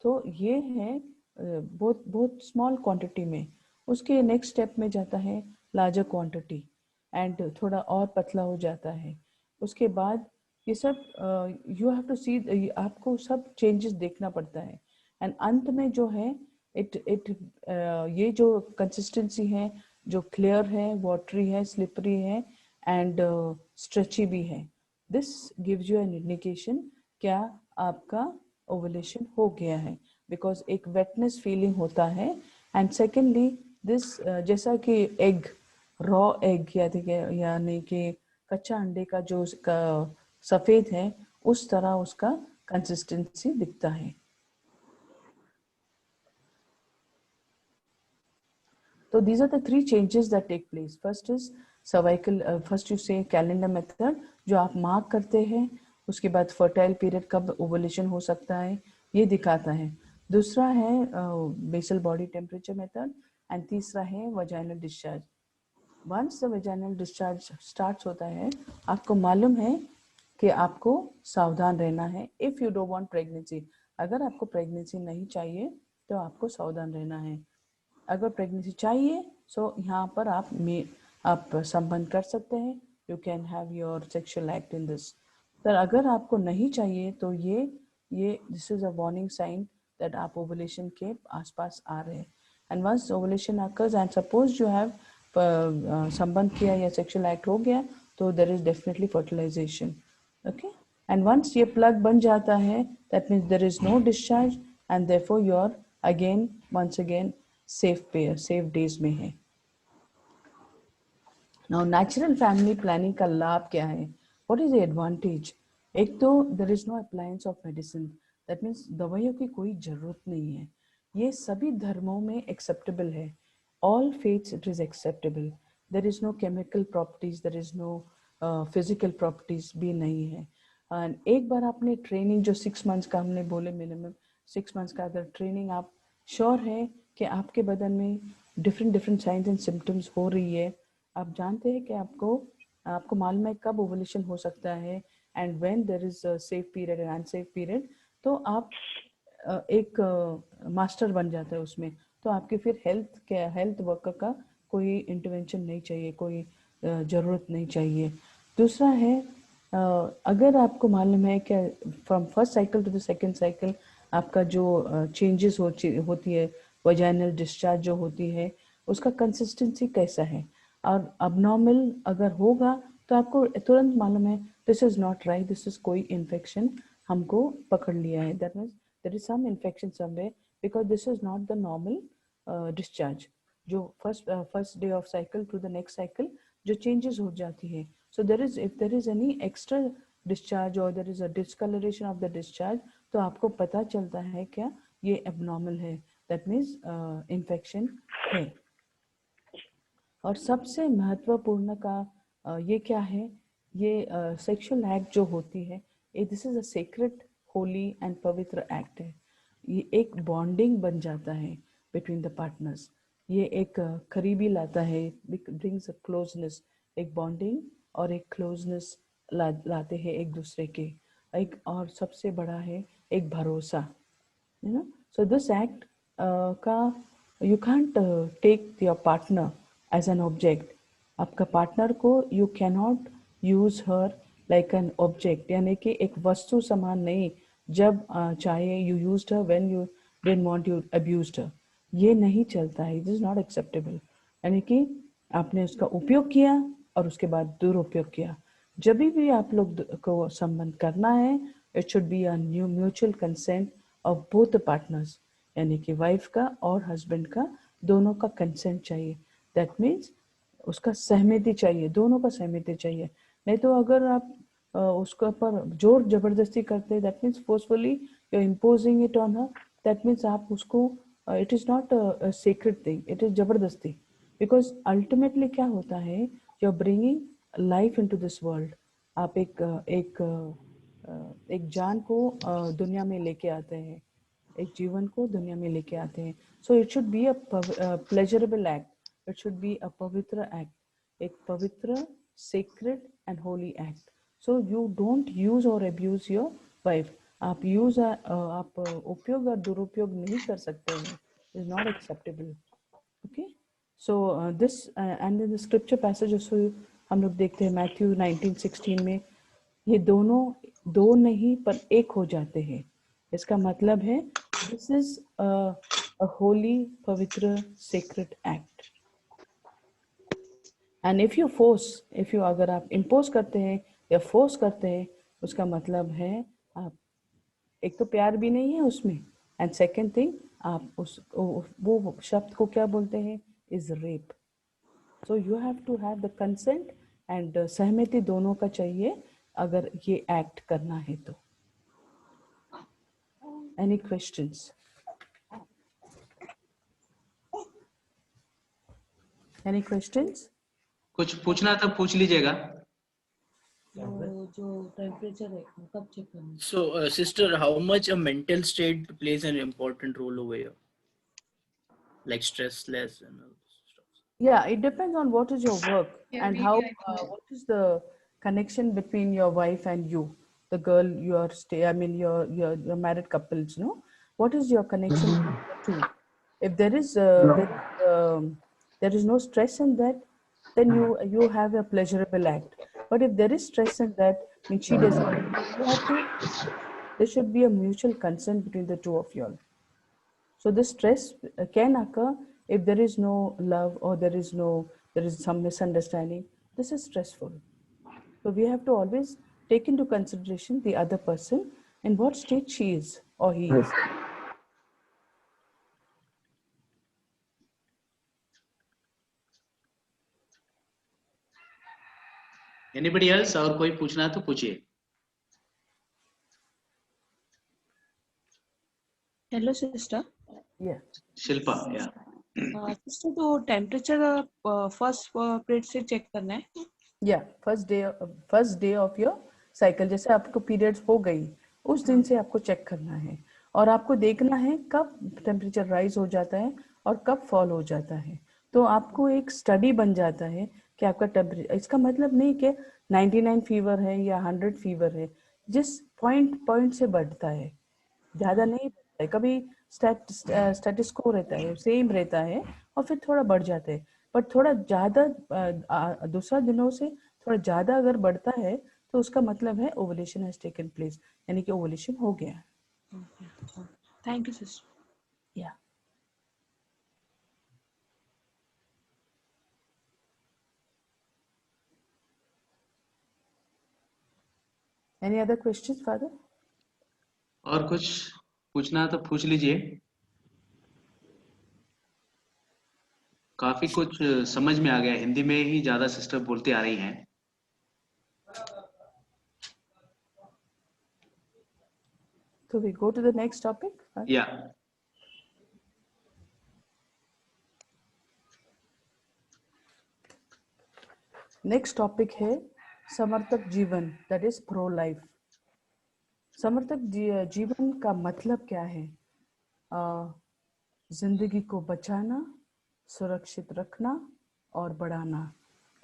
तो ये है बहुत स्मॉल क्वांटिटी में. उसके नेक्स्ट स्टेप में जाता है लार्जर क्वांटिटी एंड थोड़ा और पतला हो जाता है. उसके बाद ये सब यू हैव टू सी, आपको सब चेंजेस देखना पड़ता है. एंड अंत में जो है ये जो कंसिस्टेंसी है, जो क्लियर है, वाटरी है, स्लिपरी है एंड स्ट्रेची भी है, this gives you an indication क्या आपका ओवुलेशन हो गया है, बिकॉज एक वेटनेस फीलिंग होता है. एंड सेकेंडली दिस जैसा कि एग, रॉ एग यानी कि कच्चा अंडे का जो सफेद है उस तरह उसका कंसिस्टेंसी दिखता है. So these are the three changes that take place. First is cervical, first you say calendar method जो आप मार्क करते हैं, उसके बाद fertile period कब ovulation हो सकता है ये दिखाता है. दूसरा है basal body temperature method and तीसरा है vaginal discharge. Once the vaginal discharge starts होता है, आपको मालूम है कि आपको सावधान रहना है. If you don't want pregnancy, अगर आपको pregnancy नहीं चाहिए तो आपको सावधान रहना है. अगर प्रेगनेंसी चाहिए सो यहाँ पर आप संबंध कर सकते हैं. You can have your sexual act in this. पर अगर आपको नहीं चाहिए तो ये this is a warning sign that आप ओवुलेशन के आसपास आ रहे हैं. And once ovulation occurs and suppose you have संबंध किया या सेक्सुअल एक्ट हो गया तो there is definitely fertilization. Okay. And once ये प्लग बन जाता है that means there is no discharge and therefore you are again once again safe days में है. नाउ नेचुरल फैमिली प्लानिंग का लाभ क्या है? What is the advantage? एक तो there is no appliance of medicine, that means दवाइयों की कोई जरूरत नहीं है. ये सभी धर्मों में एक्सेप्टेबल है. All faiths it is acceptable. There is no chemical properties, there is no physical properties भी नहीं है. एंड एक बार आपने ट्रेनिंग जो 6 मंथ्स का हमने बोले मिनिमम 6 मंथ्स का अगर ट्रेनिंग आप श्योर है कि आपके बदन में डिफरेंट साइंस एंड सिम्टम्स हो रही है, आप जानते हैं कि आपको मालूम है कब ओवुलेशन हो सकता है and when there is a safe period and unsafe period, तो आप एक मास्टर बन जाता है उसमें. तो आपके फिर हेल्थ वर्कर का कोई इंटरवेंशन नहीं चाहिए, कोई ज़रूरत नहीं चाहिए. दूसरा है अगर आपको मालूम है कि from first cycle to the second cycle आपका जो चेंजेस होती है, वजाइनल डिस्चार्ज जो होती है उसका कंसिस्टेंसी कैसा है, और अबनॉर्मल अगर होगा तो आपको तुरंत मालूम है this is not right, this is कोई इन्फेक्शन हमको पकड़ लिया है. That means there is some infection somewhere because this is not the normal discharge. जो first day of cycle to the next cycle जो चेंजेस हो जाती है. So there is if there is any extra discharge और there is a discoloration of the discharge तो आपको पता चलता है क्या ये एबनॉर्मल है, दैट मीन्स इन्फेक्शन है. और सबसे महत्वपूर्ण का ये क्या है, ये सेक्सुअल एक्ट जो होती है this is a secret Holi and पवित्र एक्ट है. ये एक बॉन्डिंग बन जाता है बिटवीन द पार्टनर्स. ये एक करीबी लाता है, ब्रिंग्स अ क्लोजनेस, एक बॉन्डिंग और एक क्लोजनेस लाते हैं एक दूसरे के. एक और सबसे बड़ा है एक भरोसा. you know, so this act का you can't take your partner as an object. आपका पार्टनर को you cannot use her like an object, यानी कि एक वस्तु समान नहीं. जब चाहे you used her, when you didn't want you abused her. ये नहीं चलता है, it is not acceptable. यानी कि आपने उसका उपयोग किया और उसके बाद दुरुपयोग किया. जब भी आप लोग को संबंध करना है it should be a new mutual consent of both the partners, यानी कि वाइफ का और हस्बैंड का दोनों का कंसेंट चाहिए. दैट मीन्स उसका सहमति चाहिए, दोनों का सहमति चाहिए. नहीं तो अगर आप उसके ऊपर जोर जबरदस्ती करते that means forcefully you are imposing it on her, that means आप उसको it is not a secret thing, it is जबरदस्ती. बिकॉज अल्टीमेटली क्या होता है, you are bringing life into this world. आप एक जान को दुनिया में लेके आते हैं, एक जीवन को दुनिया में लेके आते हैं. So it should be a pleasurable act, it should be a पवित्र एक्ट, एक पवित्र sacred and Holi act. So you don't use और अब्यूज योर वाइफ. आप उपयोग और दुरुपयोग नहीं कर सकते हैं, is not acceptable. Okay. So this and in the scripture passage हम लोग देखते हैं मैथ्यू 19:16 में ये दोनों दो नहीं पर एक हो जाते हैं. इसका मतलब है दिस इज अ होली पवित्र sacred act. And if you अगर आप इम्पोज करते हैं या फोर्स करते हैं उसका मतलब है आप एक तो प्यार भी नहीं है उसमें, एंड सेकेंड थिंग आप वो शब्द को क्या बोलते हैं, is rape. So you have to have the consent and सहमति दोनों का चाहिए अगर ये एक्ट करना है तो. Any questions? Any questions? कुछ पूछना तो पूछ लीजिएगा. जो टेम्परेचर है वो कब चेक करना है? So, sister, how much a mental state plays an important role over here? Like stressless and all this stuff. Yeah, it depends on what is your work and how what is the connection between your wife and you, the girl you are your married couples, no? What is your connection between the two? If there is there is no stress in that, then you have a pleasurable act. But if there is stress in that, means she doesn't, you have to, there should be a mutual consent between the two of you all. So this stress can occur if there is no love or there is some misunderstanding. This is stressful. So we have to always take into consideration the other person in what state she is or he is. Anybody else? और कोई पूछना तो पूछिए. Hello sister. Yeah. Shilpa, या. Sister तो temperature first period से check करना है? Yeah, first day of your cycle. जैसे आपको periods हो गई, उस दिन से आपको चेक करना है और आपको देखना है कब टेम्परेचर राइज हो जाता है और कब फॉल हो जाता है. तो आपको एक स्टडी बन जाता है कि आपका टेम्परेचर, इसका मतलब नहीं कि 99 फीवर है या 100 फीवर है, जिस पॉइंट से बढ़ता है, ज्यादा नहीं बढ़ता है. कभी स्टेटस को रहता है, सेम रहता है और फिर थोड़ा बढ़ जाता है. बट थोड़ा ज्यादा दूसरा दिनों से थोड़ा ज्यादा अगर बढ़ता है तो उसका मतलब है ओवुलेशन हैज टेकन प्लेस, यानी कि ओवुलेशन हो गया. Thank you sister. या एनी अदर क्वेश्चंस फादर? और कुछ पूछना तो पूछ लीजिए. काफी कुछ समझ में आ गया. हिंदी में ही ज्यादा सिस्टर बोलते आ रही हैं. So we go to the next topic. या. नेक्स्ट टॉपिक है समर्थक जीवन, दैट इज प्रो लाइफ. समर्थक जीवन का मतलब क्या है? जिंदगी को बचाना, सुरक्षित रखना और बढ़ाना.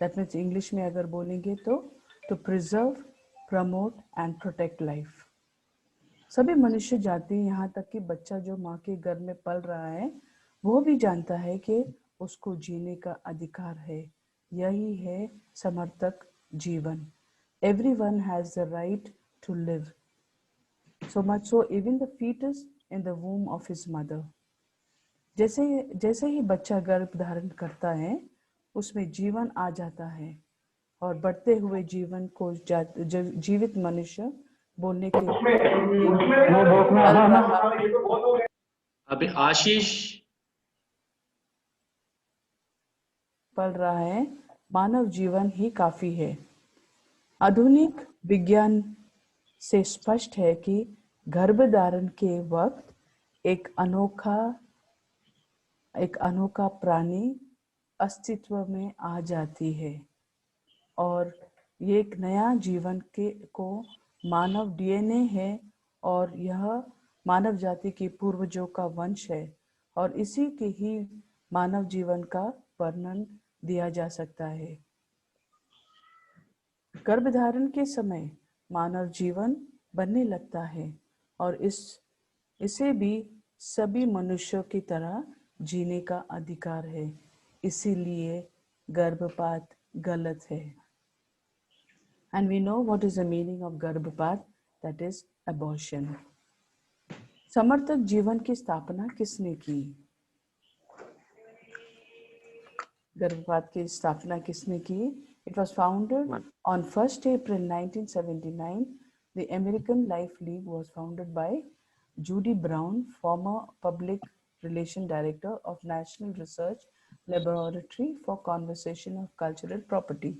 दैट मीन्स इंग्लिश में अगर बोलेंगे तो to preserve, promote and protect life. सभी मनुष्य जाति, यहाँ तक कि बच्चा जो माँ के गर्भ में पल रहा है वो भी जानता है कि उसको जीने का अधिकार है. यही है समर्थक जीवन. Everyone has the right to live. So much so even the fetus in the womb of his mother. जैसे ही बच्चा गर्भ धारण करता है उसमें जीवन आ जाता है और बढ़ते हुए जीवन को जीवित मनुष्य बोलने के अभी आशीष पल रहा है. मानव जीवन ही काफी है. आधुनिक विज्ञान से स्पष्ट है कि गर्भधारण के वक्त एक अनोखा प्राणी अस्तित्व में आ जाती है और ये एक नया जीवन को मानव डीएनए है और यह मानव जाति के पूर्वजों का वंश है और इसी के ही मानव जीवन का वर्णन दिया जा सकता है. गर्भधारण के समय मानव जीवन बनने लगता है और इसे भी सभी मनुष्यों की तरह जीने का अधिकार है. इसीलिए गर्भपात गलत है. And we know what is the meaning of गर्भपात, that is abortion. समर्थक जीवन की स्थापना किसने की? गर्भपात की स्थापना किसने की? It was founded on 1st April 1979. The American Life League was founded by Judy Brown, former Public Relations Director of National Research Laboratory for Conservation of Cultural Property.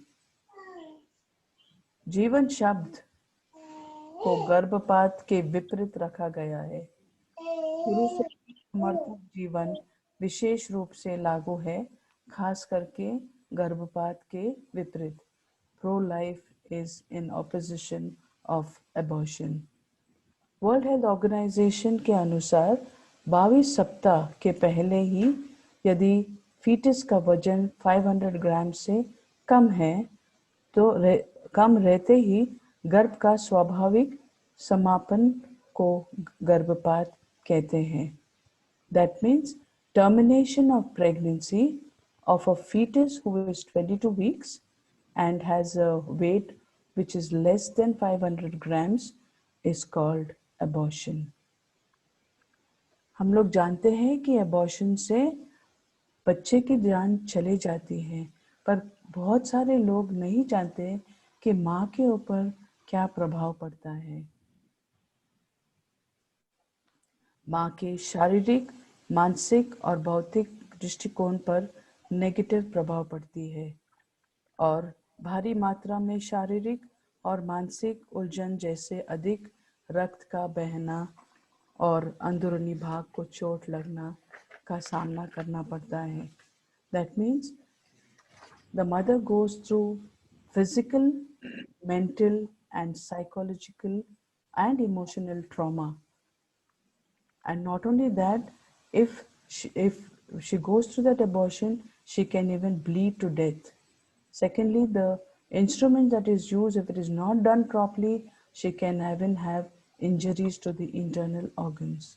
जीवन शब्द को गर्भपात के विपरीत रखा गया है। शुरू से ही समर्थक जीवन विशेष रूप से लागू है, खास करके गर्भपात के विपरीत। Pro life is in opposition of abortion. World health organization के अनुसार 22 सप्ताह के पहले ही यदि फीटस का वजन 500 ग्राम से कम है तो कम रहते ही गर्भ का स्वाभाविक समापन को गर्भपात कहते हैं। That means termination of pregnancy of a fetus who is 22 weeks and has a weight which is less than 500 grams is called abortion. हम लोग जानते हैं कि abortion से बच्चे की जान चली जाती है, पर बहुत सारे लोग नहीं जानते कि माँ के ऊपर क्या प्रभाव पड़ता है। माँ के शारीरिक, मानसिक और भौतिक दृष्टिकोण पर नेगेटिव प्रभाव पड़ती है और भारी मात्रा में शारीरिक और मानसिक उलझन जैसे अधिक रक्त का बहना और अंदरूनी भाग को चोट लगना का सामना करना पड़ता है। That means the mother goes through physical, mental and psychological and emotional trauma. And not only that, if she goes through that abortion, she can even bleed to death. Secondly, the instrument that is used, if it is not done properly, she can even have injuries to the internal organs.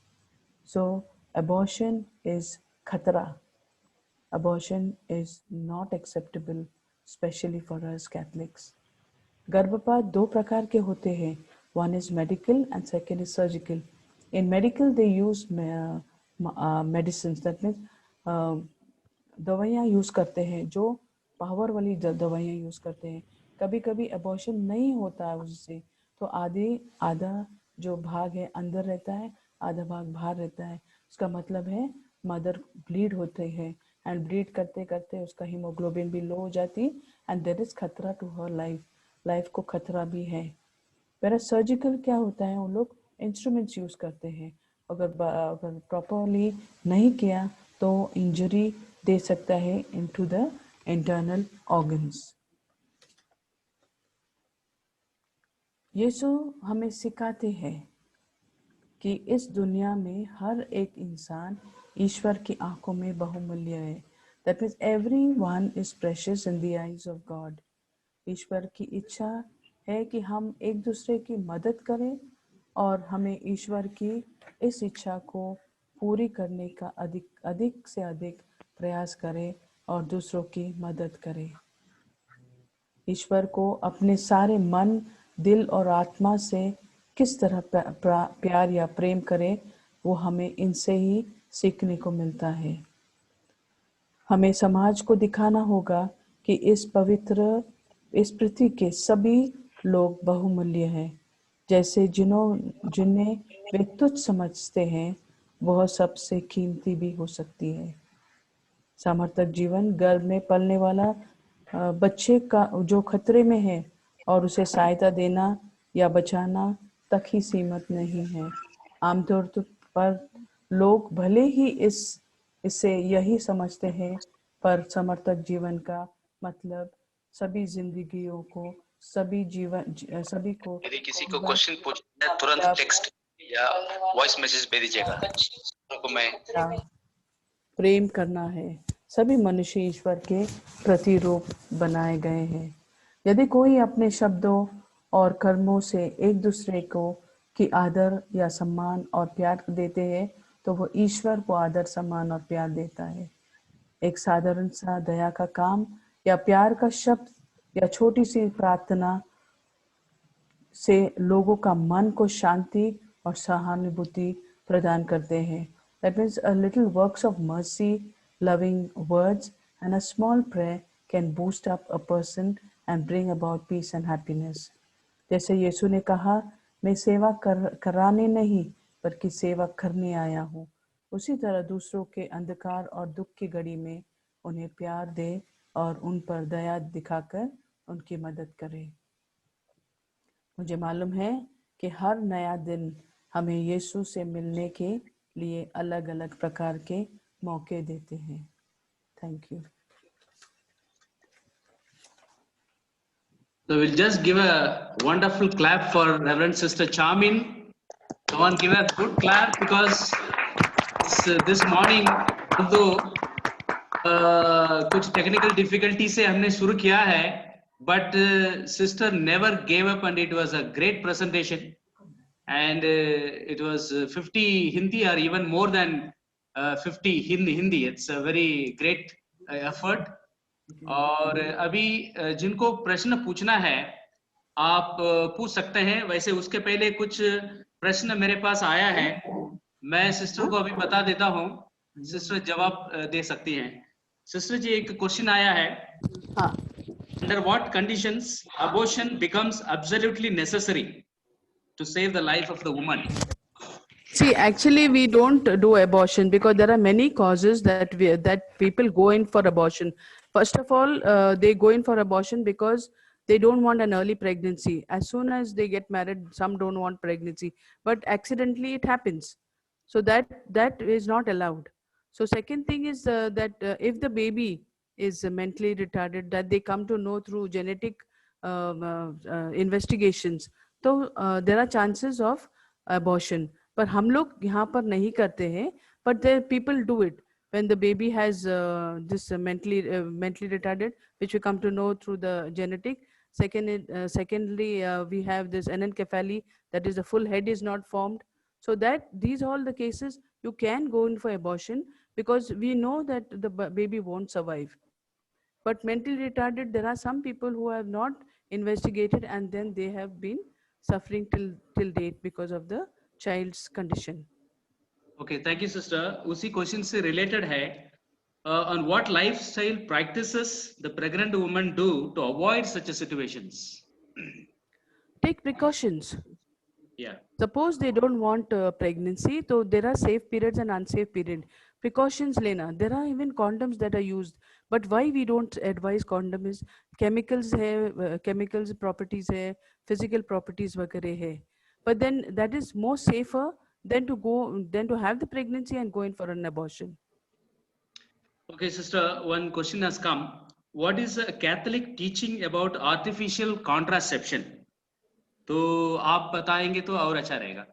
So abortion is khatra. Abortion is not acceptable, especially for us Catholics. गर्भपात दो प्रकार के होते हैं. One is medical and second is surgical. In medical, they use medicines. That means दवाइयाँ use करते हैं, जो पावर वाली दवाइयाँ यूज करते हैं. कभी कभी अबॉर्शन नहीं होता है उससे, तो आधा जो भाग है अंदर रहता है, आधा भाग बाहर रहता है. उसका मतलब है मदर ब्लीड होते हैं एंड ब्लीड करते करते उसका हीमोग्लोबिन भी लो हो जाती एंड देयर इज खतरा टू हर लाइफ को खतरा भी है. मेरा सर्जिकल क्या होता है, वो लोग इंस्ट्रूमेंट्स यूज करते हैं. अगर प्रॉपरली नहीं किया तो इंजरी दे सकता है इनटू द इंटरनल ऑर्गन्स. यीशु हमें सिखाते हैं कि इस दुनिया में हर एक इंसान ईश्वर की आंखों में बहुमूल्य है. That means everyone is precious in the eyes of God. ईश्वर की इच्छा है कि हम एक दूसरे की मदद करें और हमें ईश्वर की इस इच्छा को पूरी करने का अधिक से अधिक प्रयास करें और दूसरों की मदद करें. ईश्वर को अपने सारे मन, दिल और आत्मा से किस तरह प्यार या प्रेम करें, वो हमें इनसे ही सीखने को मिलता है. हमें समाज को दिखाना होगा कि इस पृथ्वी के सभी लोग बहुमूल्य हैं. जैसे जिन्हें वे तुच्छ समझते हैं, वह सबसे कीमती भी हो सकती है. समर्थक जीवन गर्भ में पलने वाला बच्चे का जो खतरे में है और उसे सहायता देना या बचाना तक ही सीमित नहीं है. आमतौर पर लोग भले ही इससे यही समझते हैं, पर समर्थक जीवन का मतलब सभी जिंदगियों को, सभी को. यदि किसी को क्वेश्चन पूछना है, तुरंत टेक्स्ट या वॉइस मैसेज भेज दीजिएगा, तो मैं प्रेम करना है. सभी मनुष्य ईश्वर के प्रतिरूप बनाए गए हैं. यदि कोई अपने शब्दों और कर्मों से एक दूसरे को की आदर या सम्मान और प्यार देते हैं, तो वो ईश्वर को आदर, सम्मान और प्यार देता है. एक साधारण सा दया का काम या प्यार का शब्द या छोटी सी प्रार्थना से लोगों का मन को शांति और सहानुभूति प्रदान करते हैं. That means a little works of mercy, loving words and a small prayer can boost up a person and bring about peace and happiness. जैसे यीशु ने कहा, मैं सेवा कराने नहीं बल्कि सेवा करने आया हूँ, उसी तरह दूसरों के अंधकार और दुख की घड़ी में उन्हें प्यार दे और उन पर दया दिखाकर उनकी मदद करे. मुझे मालूम है कि हर नया दिन हमें यीशु से मिलने के लिए अलग अलग प्रकार के मौके देते हैं. Thank you. So we'll just give a wonderful clap for Reverend Sister Charmin. Come on, give a good clap because this morning, although कुछ टेक्निकल डिफिकल्टी से हमने शुरू किया है, but sister never gave up and it was a great presentation and it was 50 Hindi or even more than 50 Hindi. It's a very great effort. और अभी जिनको प्रश्न पूछना है आप पूछ सकते हैं. वैसे उसके पहले कुछ प्रश्न मेरे पास आया है, मैं सिस्टर को अभी बता देता हूँ, सिस्टर जवाब दे सकती हैं. सिस्टर जी एक क्वेश्चन आया है. हाँ. Under what conditions abortion becomes absolutely necessary to save the life of the woman? See, actually, we don't do abortion because there are many causes that people go in for abortion. First of all, they go in for abortion because they don't want an early pregnancy. As soon as they get married, some don't want pregnancy, but accidentally it happens. So that is not allowed. So second thing is that if the baby is mentally retarded, that they come to know through genetic investigations. So there are chances of abortion. पर हम लोग यहाँ पर नहीं करते हैं, but there people do it when the baby has this mentally retarded, which we come to know through the genetic. Secondly, we have this anencephaly, that is the full head is not formed. So that these all the cases you can go in for abortion because we know that the baby won't survive. But mentally retarded, there are some people who have not investigated and then they have been suffering till date because of the child's condition. Okay, thank you, sister. उसी question से related है. On what lifestyle practices the pregnant woman do to avoid such situations? Take precautions. Yeah. Suppose they don't want pregnancy, so there are safe periods and unsafe period. Precautions लेना. There are even condoms that are used. But why we don't advise condom is chemicals है, chemicals properties है, physical properties वगैरह है. But then that is more safer than to have the pregnancy and go in for an abortion. Okay, sister, one question has come. What is a Catholic teaching about artificial contraception? तो आप बताएंगे तो और अच्छा रहेगा.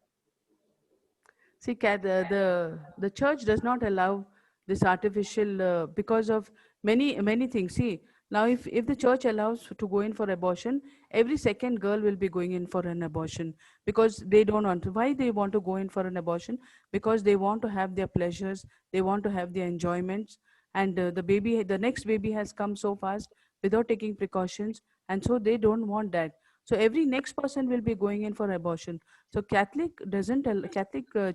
See, the church does not allow this artificial because of many things. See, now if the church allows to go in for abortion, every second girl will be going in for an abortion because they don't want to. Why they want to go in for an abortion? Because they want to have their pleasures, they want to have their enjoyments, and the next baby has come so fast without taking precautions, and so they don't want that. So every next person will be going in for abortion. So Catholic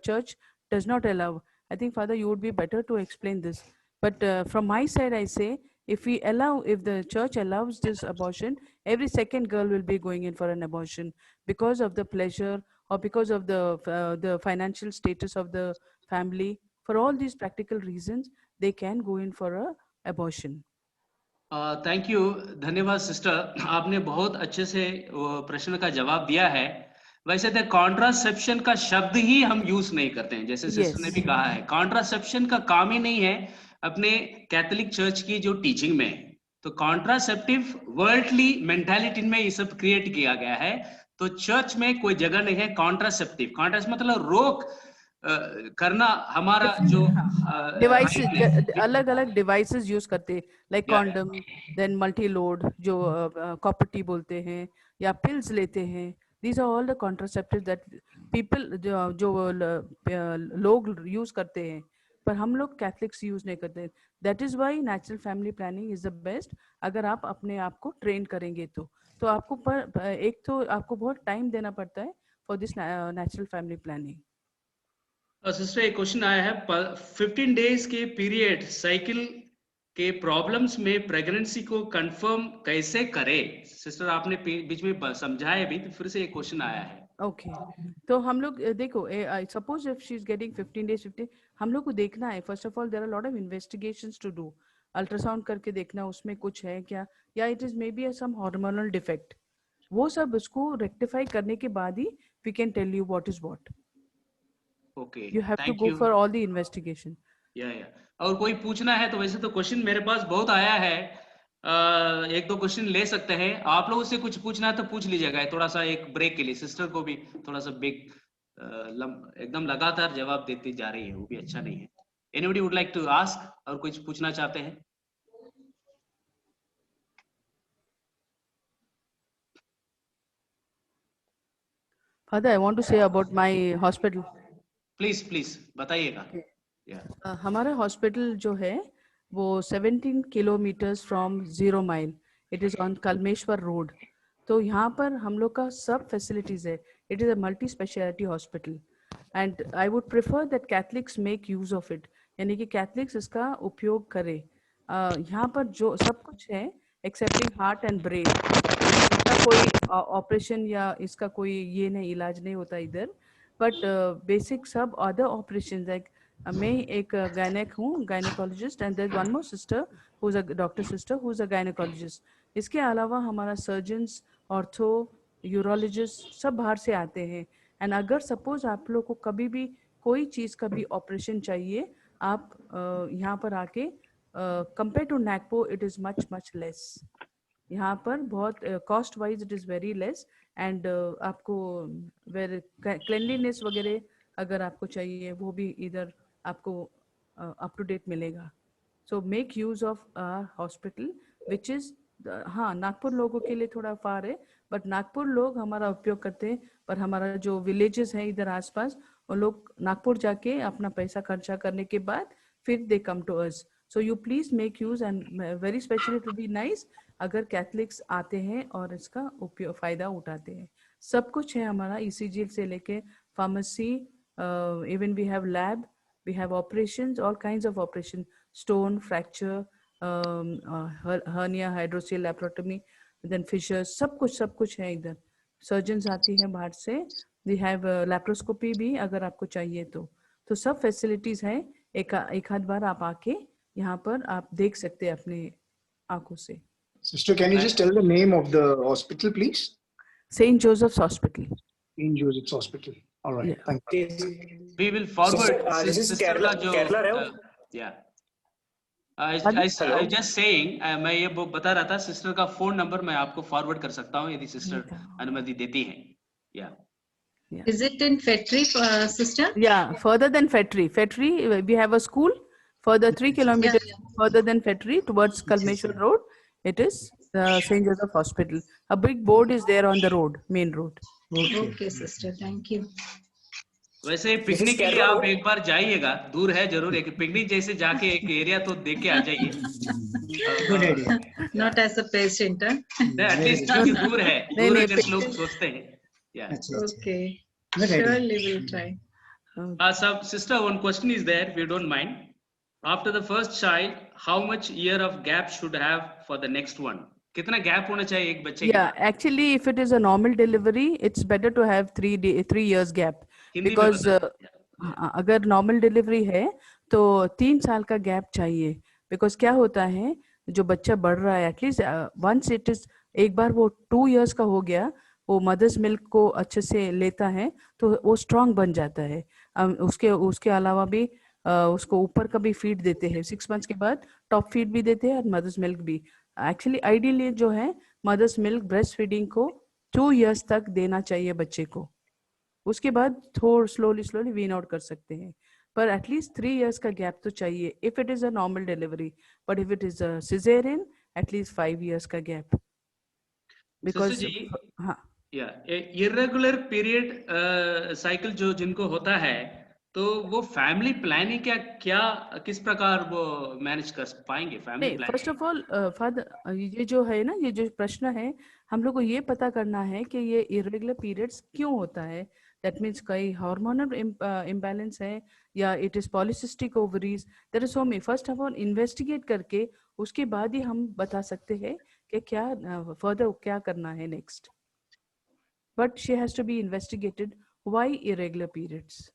Church does not allow. I think Father, you would be better to explain this. But from my side, I say, if the church allows this abortion, every second girl will be going in for an abortion because of the pleasure or because of the financial status of the family. For all these practical reasons, they can go in for a abortion. Thank you. धन्यवाद sister, आपने बहुत अच्छे से प्रश्न का जवाब दिया है. वैसे तो कॉन्ट्रासेप्शन का शब्द ही हम यूज नहीं करते हैं, जैसे सिस्टर ने भी कहा है. कॉन्ट्रासेप्शन का काम ही नहीं है अपने कैथोलिक चर्च की जो टीचिंग में. तो कॉन्ट्रासेप्टिव वर्ल्डली मेंटालिटी में ये सब क्रिएट किया गया है. तो चर्च में कोई जगह नहीं है कॉन्ट्रासेप्टिव. कॉन्ट्रासेप्टिव मतलब रोक करना. हमारा जो डिवाइसेस अलग-अलग डिवाइसेस यूज करते हैं, like condom, then multi load जो कॉपर्टी बोलते हैं, या पिल्स लेते हैं. These are all the contraceptives that people जो लोग यूज करते हैं, पर हम लोग कैथलिक्स यूज नहीं करते. That is why natural family planning is the best. अगर आप अपने आप को ट्रेन करेंगे तो आपको बहुत टाइम देना पड़ता है for this natural family planning. Sister एक क्वेश्चन आया है, 15 डेज के पीरियड साइकिल के प्रॉब्लम्स में प्रेगनेंसी को कंफर्म कैसे करें? सिस्टर आपने बीच में समझाया भी, तो फिर से एक क्वेश्चन आया है. ओके, तो हम लोग देखो, suppose if she is getting 15 days 15, हम लोग को देखना है. First of all there are lot of investigations to do. Ultrasound करके देखना उसमें कुछ है क्या, या it is may be some hormonal defect. वो सब उसको रेक्टिफाई करने के बाद ही we can tell you what is what. Okay, You have to thank go you. for all the investigation. या और कोई पूछना है तो वैसे तो क्वेश्चन मेरे पास बहुत आया है, एक दो क्वेश्चन ले सकते हैं। आप लोगों से कुछ पूछना है तो पूछ लीजिएगा, थोड़ा सा एक ब्रेक के लिए। सिस्टर को भी थोड़ा सा ब्रेक, एकदम लगातार जवाब देती जा रही है, वो भी अच्छा नहीं है। Anybody would like to ask, और कुछ पूछना चाहते हैं? Father, I want to say about my hospital. Please please बताइएगा। हमारा हॉस्पिटल जो है वो 17 kilometres from 0 mile, it is on Kalmeshwar road. तो यहाँ पर हम लोग का सब फैसिलिटीज़ है। It is a multi speciality hospital and I would prefer that Catholics make use of it, यानी कि कैथलिक्स इसका उपयोग करें। यहाँ पर जो सब कुछ है एक्सेप्टिंग हार्ट एंड ब्रेन, इसका कोई ऑपरेशन या इसका कोई ये नहीं, इलाज नहीं होता इधर, बट बेसिक सब अदर ऑपरेशन लाइक मैं एक गायनेक हूँ, gynaecologist, and there one more sister who is a doctor sister who is a gynaecologist. इसके अलावा हमारा सर्जन्स, ऑर्थो, यूरोलॉजिस्ट सब बाहर से आते हैं। एंड अगर सपोज आप लोग को कभी भी कोई चीज़ का भी ऑपरेशन चाहिए, आप यहाँ पर आके compare to Nagpur it is much much less. यहाँ पर बहुत cost wise it is very less, and आपको वेरी क्लेनलीनेस वगैरह अगर आपको चाहिए वो भी इधर आपको अप टू डेट मिलेगा। So make use of hospital which is, हाँ नागपुर लोगों के लिए थोड़ा फार है, बट नागपुर लोग हमारा उपयोग करते हैं, पर हमारा जो विलेजेस हैं इधर आसपास वो लोग नागपुर जाके अपना पैसा खर्चा करने के बाद फिर they come to us. So you please make use, and very specially to be nice अगर कैथलिक्स आते हैं और इसका उपयोग फायदा उठाते हैं। सब कुछ है हमारा, ईसीजी से लेके pharmacy, even we have lab, we have operations, all kinds of operation, stone fracture, hernia, hydrocele, laparotomy, then fissures, सब कुछ है इधर। सर्जन्स आती हैं बाहर से, we have laparoscopy भी अगर आपको चाहिए तो सब फैसिलिटीज हैं। एक आध बार आप आके यहाँ पर आप देख सकते हैं अपने आंखों से। Sister, can you just tell the name of the hospital, please? St. Joseph's Hospital. St. Joseph's Hospital. All right. Yeah. Thank you. We will forward this is sister Kerala, का जो Kerala है वो? yeah. I just saying, मैं ये बता रहा था, sister का फोन नंबर मैं आपको फॉरवर्ड कर सकता हूँ यदि सिस्टर अनुमति देती हैं। Yeah. Is it in Fetri, sister? Yeah, further than Fetri. Fetri, we have a school further 3 kilometers further than Fetri towards Kalmeshwar Road. It is St. Joseph Hospital. A big board is there on the road, main road. Okay, sister. Thank you. वैसे picnic के लिए आप एक बार जाइएगा, दूर है जरूर, एक पिकनिक जैसे जाके एक एरिया तो देख के आ जाइए। Good idea. Not as a patient, huh? At least दूर है, दूर है जैसे लोग सोचते हैं। Yeah. Okay. Good idea. Surely we'll try. So, sister, one question is there, if you don't mind. After the first child, how much year of gap should have for the next one? कितना gap होना चाहिए एक बच्चे के? Yeah, actually, if it is a normal delivery, it's better to have 3 years gap. Because अगर normal delivery है तो 3 साल का गैप चाहिए। बिकॉज क्या होता है, जो बच्चा बढ़ रहा है एटलीस्ट वंस इट इज, एक बार वो 2 years का हो गया, वो मदर्स मिल्क को अच्छे से लेता है तो वो स्ट्रांग बन जाता है। उसके अलावा भी उसको ऊपर का भी फीड देते हैं, 6 months के बाद टॉप फीड भी देते हैं और मदर्स मिल्क भी। एक्चुअली आइडियली जो है मदर्स मिल्क ब्रेस्ट फीडिंग को 2 years तक देना चाहिए बच्चे को, उसके बाद थोड़ा स्लोली वीन आउट कर सकते हैं, पर एटलीस्ट 3 years का गैप तो चाहिए if it is a normal delivery. But if it is a caesarean, at least 5 years का गैप। बिकॉज हाँ, इरेगुलर पीरियड साइकिल जो जिनको होता है, तो वो फैमिली प्लानिंग क्या किस प्रकार वो मैनेज कर पाएंगे family planning? First of all father, ये जो है ना, ये जो प्रश्न है, हम लोग को ये पता करना है कि ये इरेगुलर पीरियड्स क्यों होता है। दैट मीन्स कई हार्मोनल इम्बैलेंस है या it is polycystic ovaries, there is so many. First of all investigate करके उसके बाद ही हम बता सकते हैं कि क्या फर्दर क्या करना है next. But she has to be investigated why irregular periods.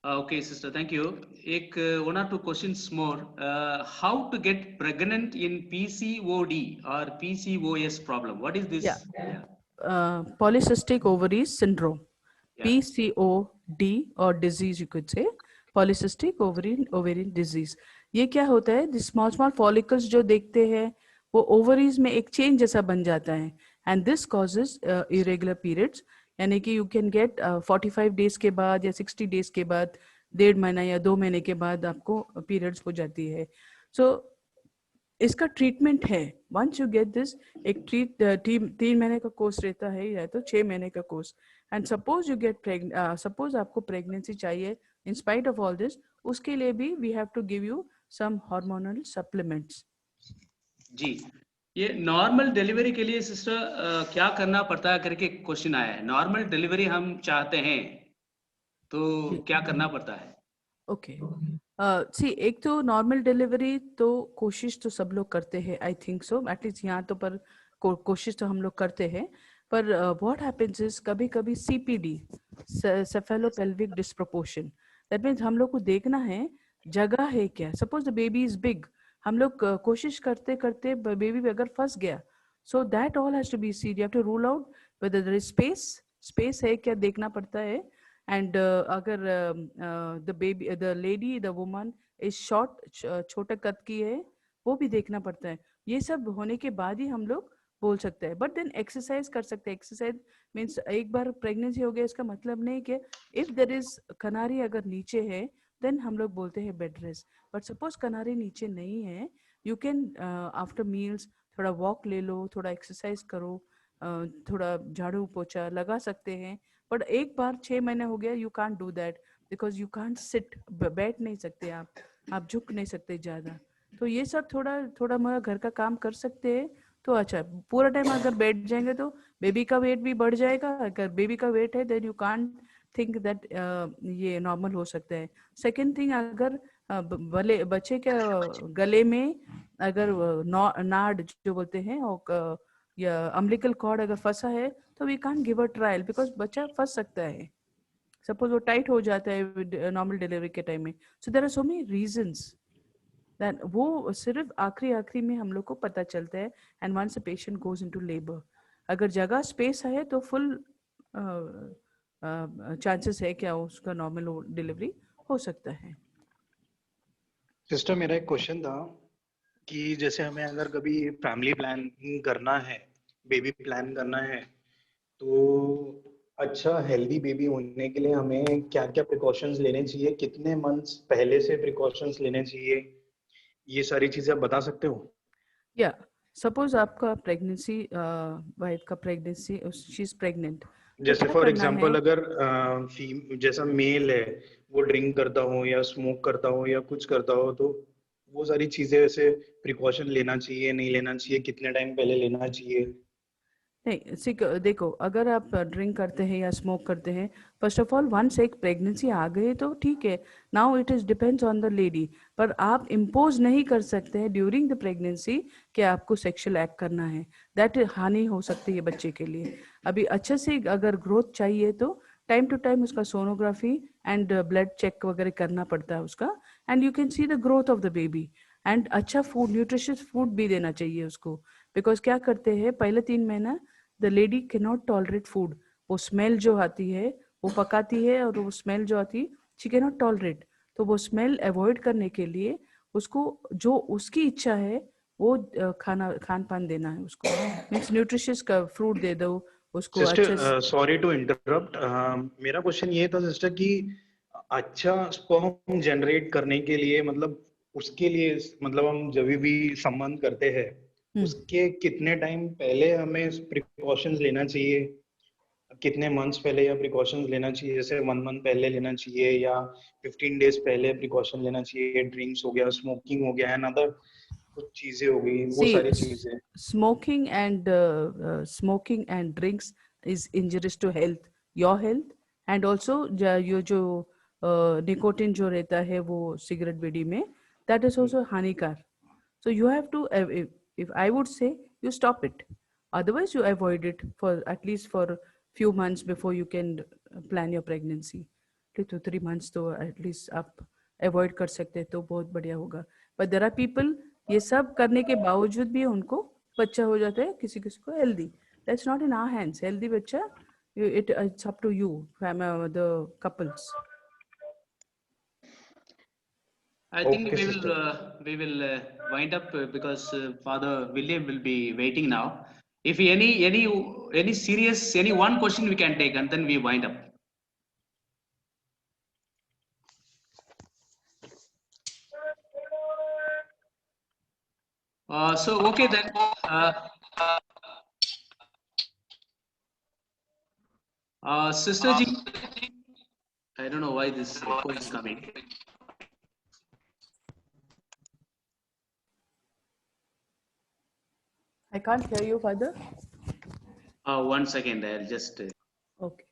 Okay, sister, thank you. एक one or two questions more. How to get pregnant in PCOD or PCOS problem? What is this? Yeah. Polycystic ovaries syndrome, Yeah. PCOD or disease you could say, polycystic ovarian disease. ये क्या होता है? The small follicles जो देखते हैं वो ovaries में एक chain जैसा बन जाता है, and this causes irregular periods. यानी कि you can get 45 days के बाद या 60 days के बाद, 1.5 महीना या 2 महीने के बाद आपको periods हो जाती है. So इसका ट्रीटमेंट है. वंस यू गेट दिस, एक 3 महीने का कोर्स रहता है या तो 6 महीने का course. And suppose you get suppose आपको प्रेगनेंसी चाहिए in spite of all this, उसके लिए भी we have to give you some hormonal supplements. जी, ये नॉर्मल डिलीवरी के लिए सिस्टर क्या करना पड़ता है करके क्वेश्चन आया है. नॉर्मल डिलीवरी हम चाहते हैं तो क्या करना पड़ता है? ओके, सी एक तो नॉर्मल डिलीवरी तो कोशिश तो सब लोग करते हैं, आई थिंक सो, एटलीस्ट यहाँ तो पर कोशिश तो हम लोग करते हैं. पर व्हाट हैपेंस इज कभी कभी CPD, cephalopelvic disproportion, that means हम लोग को देखना है जगह है क्या. Suppose the baby is big, हम लोग कोशिश करते करते बेबी अगर फंस गया, so that all has to be seen. You have to rule out whether there is space है क्या, देखना पड़ता है. एंड अगर the baby, the lady, the woman is short, छोटे कद की है, वो भी देखना पड़ता है. ये सब होने के बाद ही हम लोग बोल सकते हैं. बट देन एक्सरसाइज कर सकते हैं. एक्सरसाइज मीन्स एक बार प्रेगनेंसी हो गया इसका मतलब नहीं कि इफ देयर इज कनारी अगर नीचे है देन हम लोग बोलते हैं बेड रेस्ट. बट सपोज कनारी नीचे नहीं है, यू कैन आफ्टर मील्स थोड़ा वॉक ले लो, थोड़ा एक्सरसाइज करो, थोड़ा झाड़ू पोछा लगा सकते हैं. बट एक बार 6 महीने हो गया, you can't do that because you can't sit, बैठ नहीं सकते आप झुक नहीं सकते ज्यादा. तो ये सब थोड़ा थोड़ा मोड़ा घर का काम कर सकते हैं तो अच्छा. पूरा टाइम अगर बैठ जाएंगे तो बेबी का वेट भी बढ़ जाएगा. अगर बेबी का वेट है then you can't think that ये नॉर्मल हो सकता है. सेकेंड थिंग, अगर बच्चे के गले में अगर नाड़ जो बोलते हैं और या अम्बिलिकल कॉर्ड अगर फंसा है तो we can't give a trial because बच्चा फंस सकता है. सपोज वो टाइट हो जाता है नॉर्मल डिलीवरी के टाइम में. So there are so many reasons that वो सिर्फ आखिरी में हम लोग को पता चलता है. And once a patient goes into labour, अगर जगह स्पेस है तो फुल चांसेस है क्या उसका नॉर्मल डिलीवरी हो सकता है. सिस्टर, मेरा एक क्वेश्चन था कि जैसे हमें अगर कभी फैमिली प्लान करना है, बेबी प्लान करना है, तो अच्छा हेल्दी बेबी होने के लिए हमें क्या क्या प्रिकॉशंस लेने चाहिए, कितने मंथ्स पहले से प्रिकॉशंस लेने चाहिए, ये सारी चीजें आप बता सकते हो? या सपोज आपका प्रेगनेंसी, वाइफ का प्रेगनेंसी, शी इज प्रेग्नेंट, जैसे फॉर एग्जांपल अगर जैसा मेल है वो ड्रिंक करता हो या स्मोक करता हो या कुछ करता हो, तो वो सारी चीजें ऐसे प्रिकॉशन लेना चाहिए, नहीं लेना चाहिए, कितने टाइम पहले लेना चाहिए? नहीं, देखो, अगर आप ड्रिंक करते हैं या स्मोक करते हैं, फर्स्ट ऑफ ऑल वंस एक प्रेगनेंसी आ गई तो ठीक है, now it is depends on the lady. पर आप इम्पोज नहीं कर सकते हैं ड्यूरिंग द प्रेगनेंसी कि आपको सेक्सुअल एक्ट करना है. दैट हानि हो सकती है बच्चे के लिए. अभी अच्छे से अगर ग्रोथ चाहिए तो टाइम टू टाइम उसका सोनोग्राफी एंड ब्लड चेक वगैरह करना पड़ता है उसका. And you can see the growth of the baby. And अच्छा फूड, न्यूट्रिशियस फूड भी देना चाहिए उसको. बिकॉज क्या करते हैं, पहले 3 महीना the lady can not tolerate food. वो स्मेल जो आती है, वो पकाती है और वो स्मेल जो आती है शी कैन नॉट टॉलरेट. तो वो स्मेल अवॉइड करने के लिए उसको जो उसकी इच्छा है वो खान पान देना है उसको. मीन्स न्यूट्रिशियस का फ्रूट दे दो उसको. सिस्टर, सॉरी टू इंटरप्ट, मेरा क्वेश्चन ये था सिस्टर कि अच्छा स्पर्म जनरेट करने के लिए, मतलब उसके लिए, मतलब हम जब भी संबंध करते हैं उसके कितने टाइम पहले हमें प्रिकॉशंस लेना चाहिए, कितने मंथ्स पहले या प्रिकॉशंस लेना चाहिए? जैसे 1 मंथ पहले लेना चाहिए या 15 डेज पहले प्रिकॉशन लेना चाहिए? ड्रिंक्स हो गया, स्मोकिंग हो गया, एंड अदर कुछ चीजें हो गई, वो सारी चीजें. Smoking and drinks is injurious to your health, and also ये जो निकोटिन जो रहता है वो सिगरेट बीड़ी में, that is also हानिकार. So you have to, if I would say, you stop it. Otherwise you avoid it for at least for few months before you can plan your pregnancy. तो 3 months तो at least आप avoid कर सकते हैं तो बहुत बढ़िया होगा. बट देयर आर पीपल ये सब करने के बावजूद भी उनको बच्चा हो जाता है, किसी किसी को healthy. That's not in our hands. Healthy बच्चा it's up to you, the couples. I think Okay, we sister. will wind up because Father William will be waiting now. If any serious any one question we can take and then we wind up. So okay then. Sister Ji, I don't know why this echo is coming. I can't hear you, Father. 1 second, I'll just. Okay.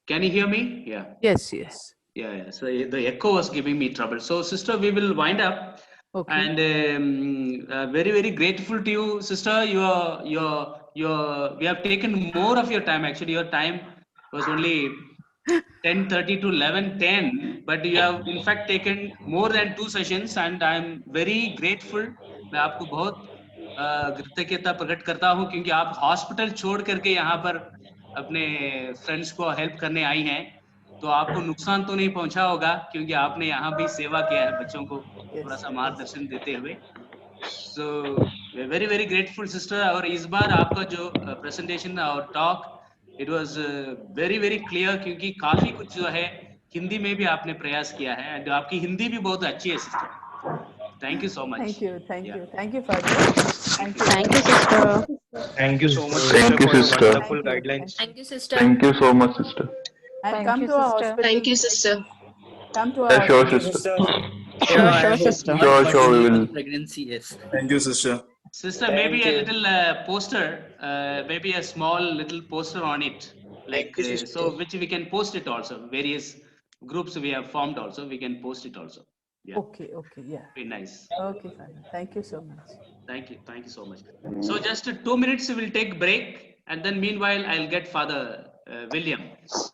Can you hear me? Yeah. Yes, yes. Yeah. So the echo was giving me trouble. So, sister, we will wind up. Okay. And very, very grateful to you, sister. We have taken more of your time. Actually, your time was only 10:30 to 11:10, but you have in fact taken more than 2 sessions, and I am very grateful. मैं आपको बहुत कृतज्ञता प्रकट करता हूँ क्योंकि आप hospital छोड़ करके यहाँ पर अपने फ्रेंड्स को हेल्प करने आई हैं. तो आपको नुकसान तो नहीं पहुंचा होगा क्योंकि आपने यहाँ भी सेवा किया है बच्चों को थोड़ा सा मार्गदर्शन देते हुए. So very very grateful sister. और इस बार आपका जो प्रेजेंटेशन और talk it was very very clear क्योंकि काफी कुछ जो है हिंदी में भी आपने प्रयास किया है एंड आपकी हिंदी भी बहुत अच्छी है sister. Thank you so much. Thank you, Father. Thank you. Thank you, sister. Thank you so much, Thank you, for your sister. wonderful guidelines. Thank you, sister. Thank you so much, sister. And Thank come you, to our sister. hospital. Thank you, sister. Come to our Yeah, sure, hospital. sister. Sure, sister. Sure, we will. Pregnancy, yes. Thank you, sister. Sister, maybe a little poster, maybe a small little poster on it, like so which we can post it also. Various groups we have formed also, we can post it also. Yeah. Okay, yeah. Very nice. Okay, Father. Thank you so much. Thank you so much. So just 2 minutes we'll take break, and then meanwhile I'll get Father William.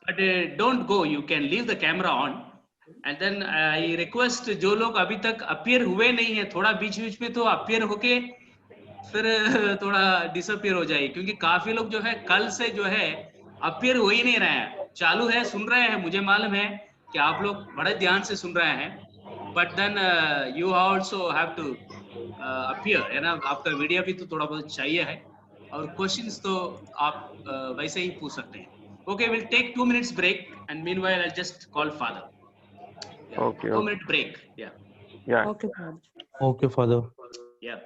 But don't go. You can leave the camera on, and then I request जो लोग अभी तक appear हुए नहीं है, थोड़ा बीच में तो appear होके फिर थोड़ा disappear हो जाए क्योंकि काफी लोग जो है कल से जो है appear हो ही नहीं रहे हैं. चालू है, सुन रहे हैं, मुझे मालूम है कि आप लोग बड़े ध्यान से सुन रहे हैं. But then you also have to appear, है ना. आपका वीडियो भी तो थोड़ा बहुत चाहिए है और क्वेश्चंस तो आप वैसे ही पूछ सकते हैं. Okay, we'll take 2 minutes break and meanwhile I'll just call Father. Yeah. Okay. 2 minute break. Yeah. Yeah. Okay, Father. Okay, Father. Yeah.